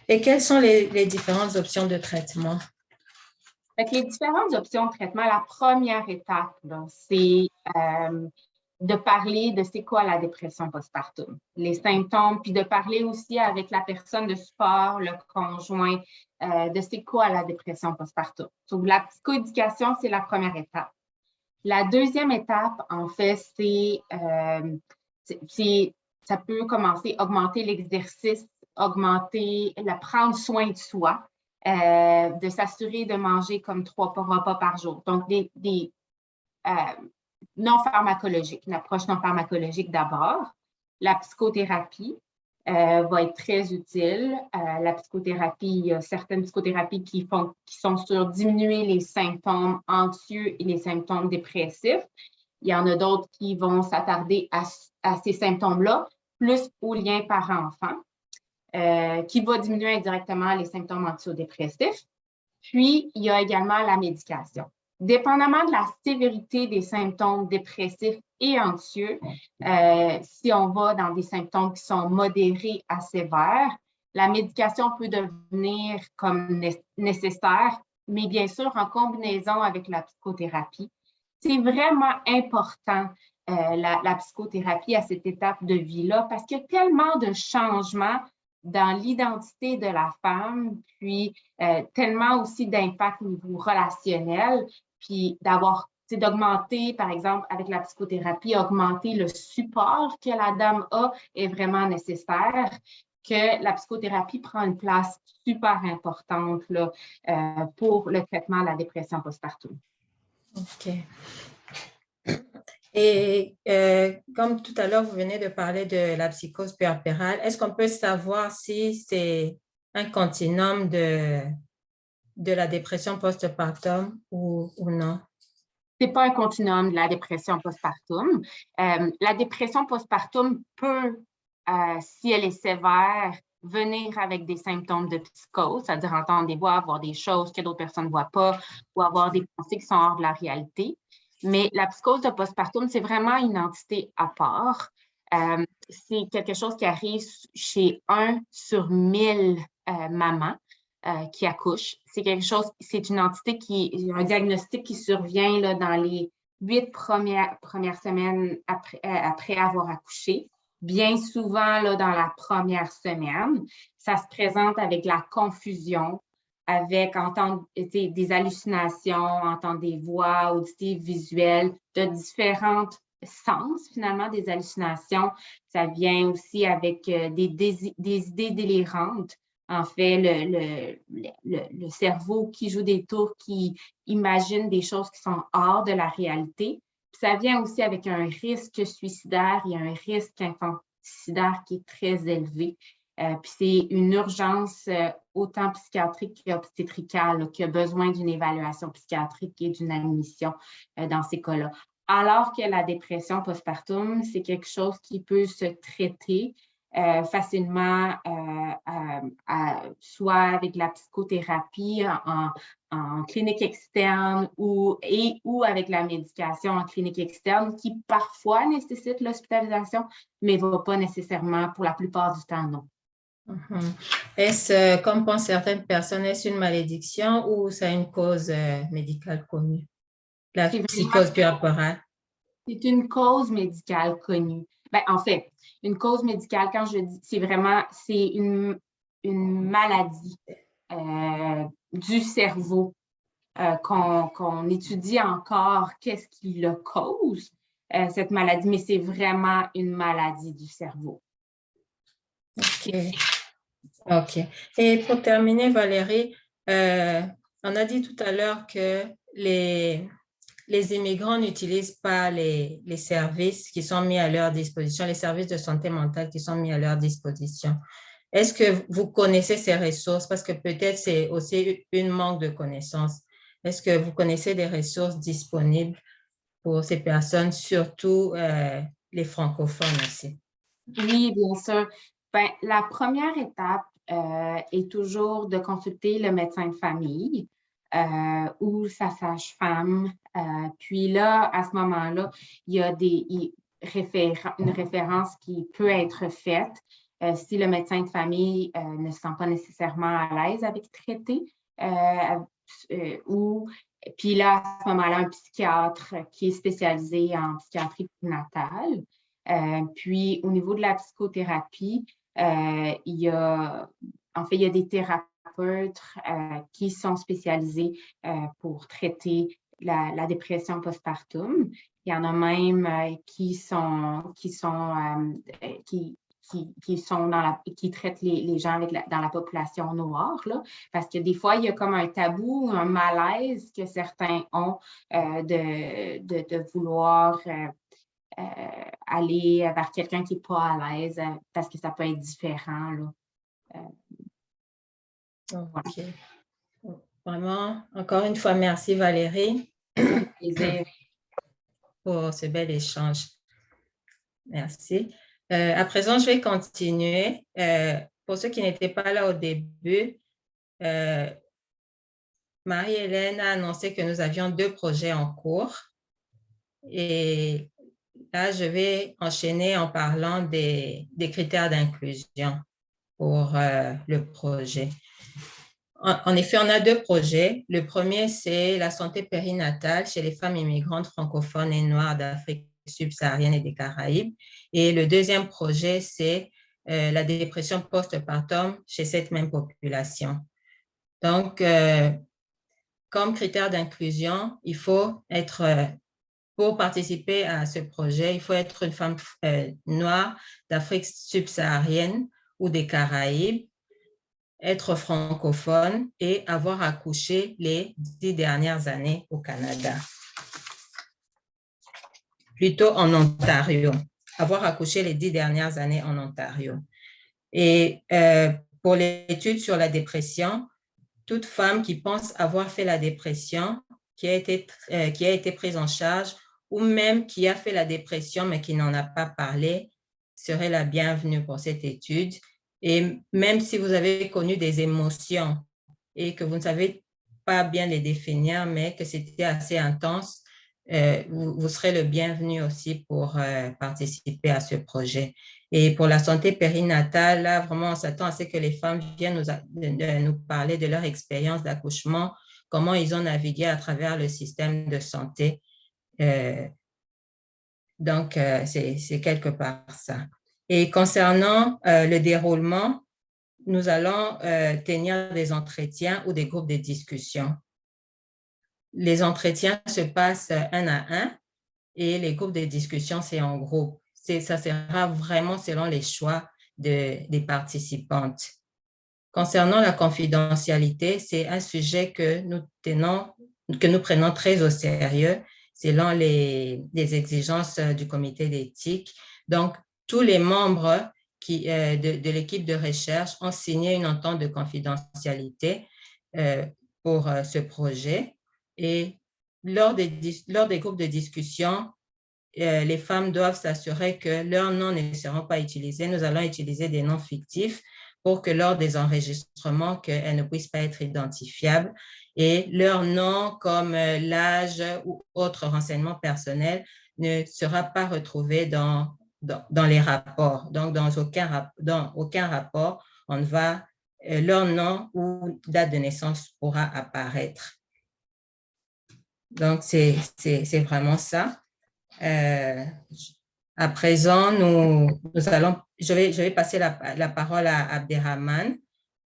Et quelles sont les différentes options de traitement? Les différentes options de traitement, la première étape, c'est de parler de c'est quoi la dépression postpartum, les symptômes, puis de parler aussi avec la personne de support, le conjoint, de c'est quoi la dépression postpartum. Donc, la psychoéducation, c'est la première étape. La deuxième étape, en fait, ça peut commencer à augmenter l'exercice, prendre soin de soi. De s'assurer de manger comme 3 repas par jour. Donc, des non pharmacologiques, une approche non pharmacologique d'abord. La psychothérapie va être très utile. La psychothérapie, il y a certaines psychothérapies qui sont sur diminuer les symptômes anxieux et les symptômes dépressifs. Il y en a d'autres qui vont s'attarder à ces symptômes-là, plus au lien parent-enfant. Qui va diminuer indirectement les symptômes anxio-dépressifs. Puis, il y a également la médication. Dépendamment de la sévérité des symptômes dépressifs et anxieux, si on va dans des symptômes qui sont modérés à sévères, la médication peut devenir comme nécessaire, mais bien sûr en combinaison avec la psychothérapie. C'est vraiment important la psychothérapie à cette étape de vie-là parce qu'il y a tellement de changements dans l'identité de la femme, puis tellement aussi d'impact au niveau relationnel, puis d'augmenter, par exemple, avec la psychothérapie, augmenter le support que la dame a est vraiment nécessaire, que la psychothérapie prend une place super importante là, pour le traitement de la dépression postpartum. OK. Et comme tout à l'heure, vous venez de parler de la psychose puerpérale, est-ce qu'on peut savoir si c'est un continuum de la dépression postpartum ou non? Ce n'est pas un continuum de la dépression postpartum. La dépression postpartum peut, si elle est sévère, venir avec des symptômes de psychose, c'est-à-dire entendre des voix, voir des choses que d'autres personnes ne voient pas ou avoir des pensées qui sont hors de la réalité. Mais la psychose de postpartum, c'est vraiment une entité à part. C'est quelque chose qui arrive chez 1 sur 1000 mamans qui accouchent. C'est quelque chose, c'est une entité un diagnostic qui survient là, dans les 8 premières semaines après avoir accouché. Bien souvent, là, dans la première semaine, ça se présente avec la confusion, avec entendre des hallucinations, entendre des voix auditives, visuelles, de différents sens, finalement, des hallucinations. Ça vient aussi avec des idées délirantes. En fait, le cerveau qui joue des tours, qui imagine des choses qui sont hors de la réalité. Puis ça vient aussi avec un risque suicidaire et un risque infanticidaire qui est très élevé. Puis c'est une urgence autant psychiatrique qu'obstétricale qui a besoin d'une évaluation psychiatrique et d'une admission dans ces cas-là. Alors que la dépression postpartum, c'est quelque chose qui peut se traiter facilement, soit avec la psychothérapie en clinique externe ou avec la médication en clinique externe qui parfois nécessite l'hospitalisation, mais ne va pas nécessairement pour la plupart du temps, non. Est-ce, comme pensent certaines personnes, est-ce une malédiction ou c'est une cause médicale connue? La psychose puerpérale. C'est une cause médicale connue. Ben, en fait, une cause médicale, quand je dis, c'est une maladie du cerveau qu'on étudie encore qu'est-ce qui le cause, cette maladie, mais c'est vraiment une maladie du cerveau. OK. Et pour terminer, Valérie, on a dit tout à l'heure que les immigrants n'utilisent pas les services qui sont mis à leur disposition, les services de santé mentale qui sont mis à leur disposition. Est-ce que vous connaissez ces ressources? Parce que peut-être c'est aussi un manque de connaissances. Est-ce que vous connaissez des ressources disponibles pour ces personnes, surtout les francophones aussi? Oui, bien sûr. Ben, la première étape est toujours de consulter le médecin de famille ou sa sage-femme. Puis là, à ce moment-là, il y a une référence qui peut être faite si le médecin de famille ne se sent pas nécessairement à l'aise avec traiter puis là, à ce moment-là, un psychiatre qui est spécialisé en psychiatrie prénatale. Puis, au niveau de la psychothérapie, il y a des thérapeutes qui sont spécialisés pour traiter la dépression postpartum. Il y en a même qui traitent les gens dans la population noire, là, parce que des fois, il y a comme un tabou, un malaise que certains ont de vouloir aller vers quelqu'un qui n'est pas à l'aise parce que ça peut être différent. Là. OK. Vraiment, encore une fois, merci Valérie pour ce bel échange. Merci. À présent, je vais continuer. Pour ceux qui n'étaient pas là au début, Marie-Hélène a annoncé que nous avions 2 projets en cours. Et là, je vais enchaîner en parlant des critères d'inclusion pour le projet. En effet, on a 2 projets. Le premier, c'est la santé périnatale chez les femmes immigrantes francophones et noires d'Afrique subsaharienne et des Caraïbes. Et le deuxième projet, c'est la dépression postpartum chez cette même population. Donc, comme critère d'inclusion, il faut être, pour participer à ce projet, il faut être une femme noire d'Afrique subsaharienne ou des Caraïbes, être francophone et avoir accouché les 10 dernières années au Canada. plutôt en Ontario, avoir accouché les 10 dernières années en Ontario. Et pour l'étude sur la dépression, toute femme qui pense avoir fait la dépression, qui a été prise en charge, ou même qui a fait la dépression mais qui n'en a pas parlé, serait la bienvenue pour cette étude. Et même si vous avez connu des émotions et que vous ne savez pas bien les définir, mais que c'était assez intense, vous serez le bienvenu aussi pour participer à ce projet. Et pour la santé périnatale, là, vraiment, on s'attend à ce que les femmes viennent nous parler de leur expérience d'accouchement, comment ils ont navigué à travers le système de santé. Donc, c'est quelque part ça. Et concernant le déroulement, nous allons tenir des entretiens ou des groupes de discussion. Les entretiens se passent un à un et les groupes de discussion, c'est en groupe. Ça sera vraiment selon les choix des participantes. Concernant la confidentialité, c'est un sujet que nous prenons très au sérieux selon les exigences du comité d'éthique. Donc, tous les membres de l'équipe de recherche ont signé une entente de confidentialité pour ce projet. Et lors des groupes de discussion, les femmes doivent s'assurer que leurs noms ne seront pas utilisés. Nous allons utiliser des noms fictifs pour que lors des enregistrements, qu'elles ne puissent pas être identifiables. Et leur nom, comme l'âge ou autres renseignements personnels, ne sera pas retrouvé dans les rapports. Donc, dans aucun rapport, leur nom ou date de naissance pourra apparaître. Donc, c'est vraiment ça. À présent, je vais passer la parole à Abderrahmane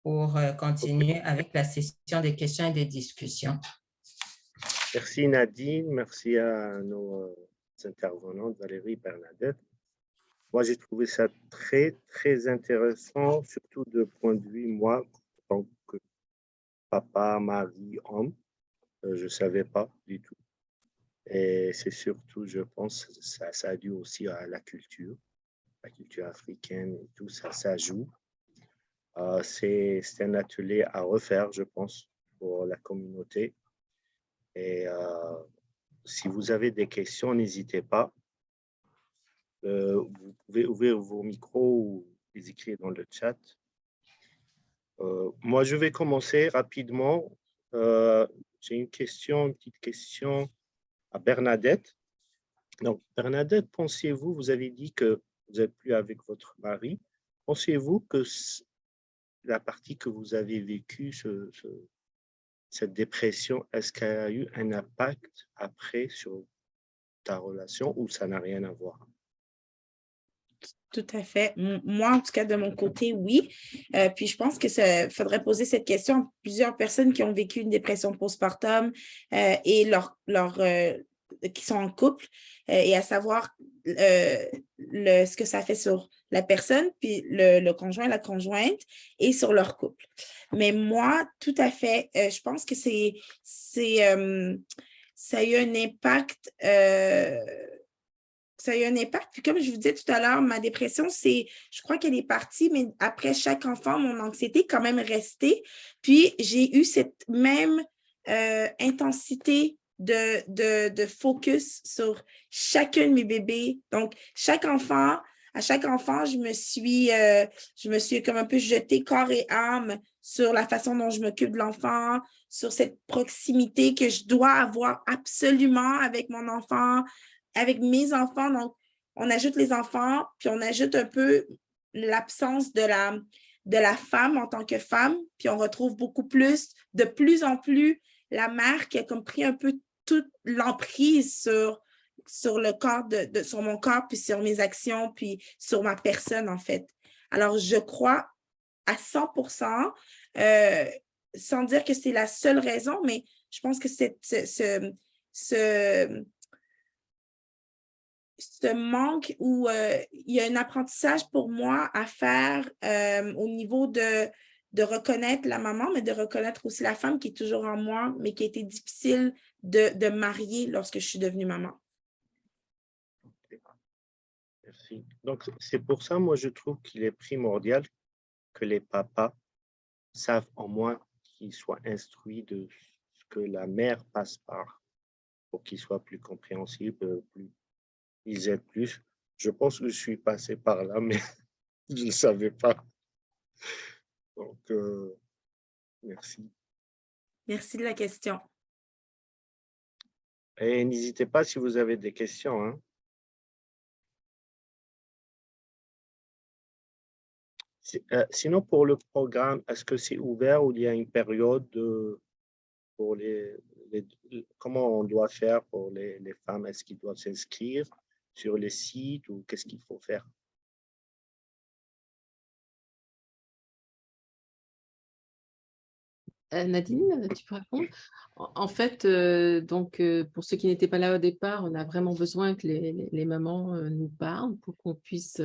pour continuer avec la session des questions et des discussions. Merci Nadine, merci à nos intervenantes Valérie et Bernadette. Moi, j'ai trouvé ça très, très intéressant, surtout de point de vue, moi, en tant que papa, mari, homme, je ne savais pas du tout. Et c'est surtout, je pense, ça a dû aussi à la culture africaine et tout, ça joue. C'est un atelier à refaire, je pense, pour la communauté. Et si vous avez des questions, n'hésitez pas. Vous pouvez ouvrir vos micros ou les écrire dans le chat. Moi, je vais commencer rapidement. J'ai une petite question à Bernadette. Donc, Bernadette, vous avez dit que vous n'êtes plus avec votre mari. Pensez-vous que la partie que vous avez vécue, cette dépression, est-ce qu'elle a eu un impact après sur ta relation ou ça n'a rien à voir? Tout à fait. Moi, en tout cas, de mon côté, oui. Puis je pense que faudrait poser cette question à plusieurs personnes qui ont vécu une dépression postpartum et qui sont en couple et à savoir ce que ça fait sur la personne, puis le conjoint, la conjointe et sur leur couple. Mais moi, tout à fait, je pense que ça a eu un impact. Ça a eu un impact. Puis comme je vous disais tout à l'heure, ma dépression, je crois qu'elle est partie, mais après chaque enfant, mon anxiété est quand même restée. Puis j'ai eu cette même intensité de focus sur chacun de mes bébés. Donc, à chaque enfant, je me suis comme un peu jetée corps et âme sur la façon dont je m'occupe de l'enfant, sur cette proximité que je dois avoir absolument avec mon enfant, avec mes enfants. Donc, on ajoute les enfants, puis on ajoute un peu l'absence de la femme en tant que femme, puis on retrouve de plus en plus, la mère qui a comme pris un peu toute l'emprise sur le corps, sur mon corps, puis sur mes actions, puis sur ma personne, en fait. Alors, je crois à 100%, sans dire que c'est la seule raison, mais je pense que ce manque où il y a un apprentissage pour moi à faire au niveau de reconnaître la maman, mais de reconnaître aussi la femme qui est toujours en moi, mais qui a été difficile de marier lorsque je suis devenue maman. Merci. Donc, c'est pour ça, moi, je trouve qu'il est primordial que les papas savent au moins qu'ils soient instruits de ce que la mère passe par pour qu'ils soient plus compréhensibles, ils aident plus. Je pense que je suis passé par là, mais je ne savais pas. Donc, merci. Merci de la question. Et n'hésitez pas si vous avez des questions, hein. Sinon, pour le programme, est-ce que c'est ouvert ou il y a une période pour comment on doit faire pour les femmes? Est-ce qu'ils doivent s'inscrire sur les sites ou qu'est-ce qu'il faut faire? Nadine, tu peux répondre? En fait, donc, pour ceux qui n'étaient pas là au départ, on a vraiment besoin que les mamans nous parlent pour qu'on puisse,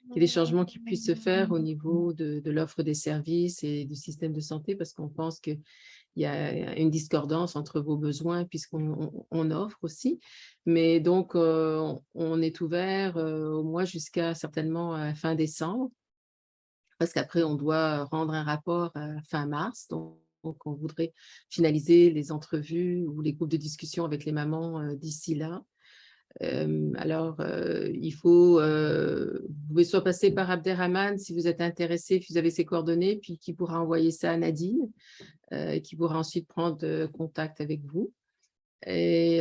qu'il y ait des changements qui puissent se faire au niveau de l'offre des services et du système de santé, parce qu'on pense qu'il y a une discordance entre vos besoins puisqu'on offre aussi. Mais donc, on est ouvert au moins jusqu'à certainement fin décembre, parce qu'après, on doit rendre un rapport fin mars. Donc, on voudrait finaliser les entrevues ou les groupes de discussion avec les mamans d'ici là. Alors, il faut, vous pouvez soit passer par Abderrahmane si vous êtes intéressé, puis vous avez ses coordonnées, puis qui pourra envoyer ça à Nadine, qui pourra ensuite prendre contact avec vous. Et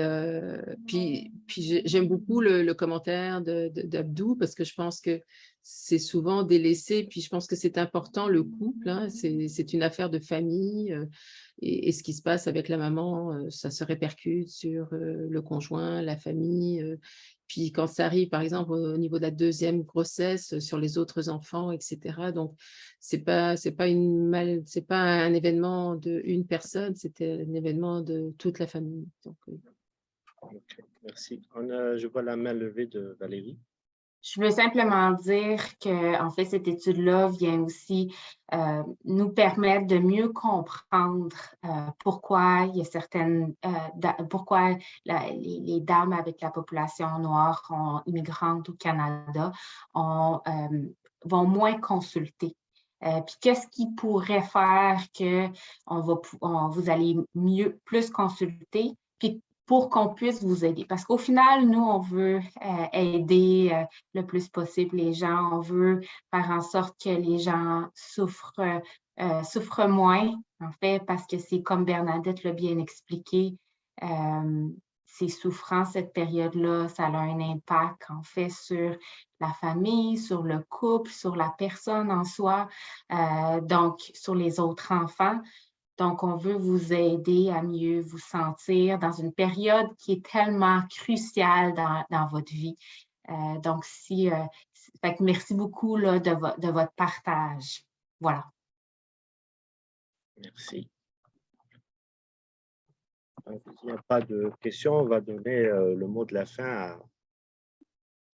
puis j'aime beaucoup le commentaire d'Abdou, parce que je pense que c'est souvent délaissé, puis je pense que c'est important, le couple, hein, c'est une affaire de famille, et ce qui se passe avec la maman, ça se répercute sur le conjoint, la famille, puis quand ça arrive, par exemple, au niveau de la deuxième grossesse, sur les autres enfants, etc. Donc, c'est pas un événement d'une personne, c'était un événement de toute la famille. Donc, Ok, merci. Je vois la main levée de Valérie. Je veux simplement dire que, en fait, cette étude-là vient aussi nous permettre de mieux comprendre pourquoi il y a pourquoi les dames avec la population noire immigrantes au Canada vont moins consulter. Puis qu'est-ce qui pourrait faire que vous allez plus consulter, puis pour qu'on puisse vous aider. Parce qu'au final, nous, on veut aider le plus possible les gens. On veut faire en sorte que les gens souffrent moins, en fait, parce que c'est comme Bernadette l'a bien expliqué, c'est souffrant cette période-là, ça a un impact, en fait, sur la famille, sur le couple, sur la personne en soi, donc sur les autres enfants. Donc, on veut vous aider à mieux vous sentir dans une période qui est tellement cruciale dans votre vie. Donc, fait que merci beaucoup là, de votre partage. Voilà. Merci. Donc, s'il n'y a pas de questions, on va donner le mot de la fin à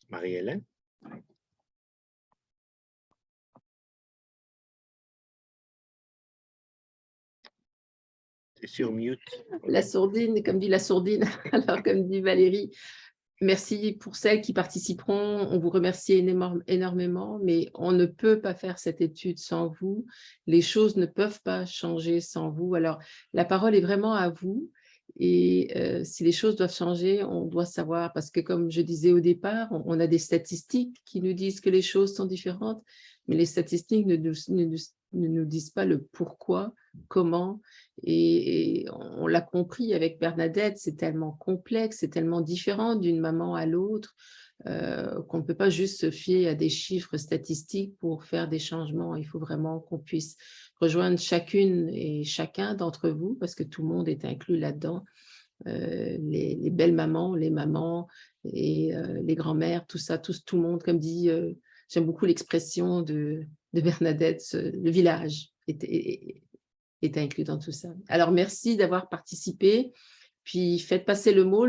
Marie-Hélène. C'est sur mute. La sourdine, comme dit la sourdine, alors comme dit Valérie, merci pour celles qui participeront. On vous remercie énormément, mais on ne peut pas faire cette étude sans vous. Les choses ne peuvent pas changer sans vous. Alors, la parole est vraiment à vous. Et si les choses doivent changer, on doit savoir, parce que comme je disais au départ, on a des statistiques qui nous disent que les choses sont différentes, mais les statistiques ne nous disent pas le pourquoi, comment. Et on l'a compris avec Bernadette, c'est tellement complexe, c'est tellement différent d'une maman à l'autre qu'on ne peut pas juste se fier à des chiffres statistiques pour faire des changements. Il faut vraiment qu'on puisse rejoindre chacune et chacun d'entre vous, parce que tout le monde est inclus là-dedans. Les belles mamans, les mamans, et les grands-mères, tout ça, tout le monde, comme dit, j'aime beaucoup l'expression de Bernadette, le village est inclus dans tout ça. Alors, merci d'avoir participé. Puis, faites passer le mot.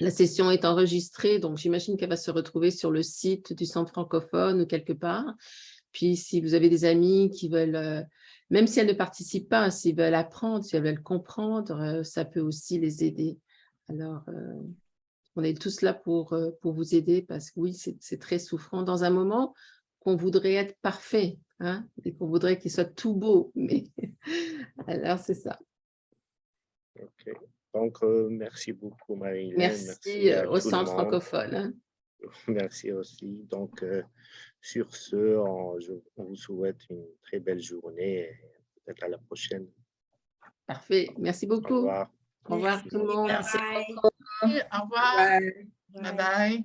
La session est enregistrée, donc j'imagine qu'elle va se retrouver sur le site du Centre francophone ou quelque part. Puis, si vous avez des amis qui veulent, même si elles ne participent pas, s'ils veulent apprendre, si elles veulent comprendre, ça peut aussi les aider. Alors, On est tous là pour vous aider parce que oui, c'est très souffrant dans un moment qu'on voudrait être parfait, hein, et qu'on voudrait qu'il soit tout beau. Mais alors, c'est ça. OK. Donc, merci beaucoup, Marie-Hélène. Merci à au tout le Centre monde. francophone. Hein. Merci aussi. Donc, sur ce, on vous souhaite une très belle journée et peut-être à la prochaine. Parfait. Merci Au beaucoup. revoir. Au revoir Merci, tout le monde. bye-bye. Au revoir. Bye. Bye bye.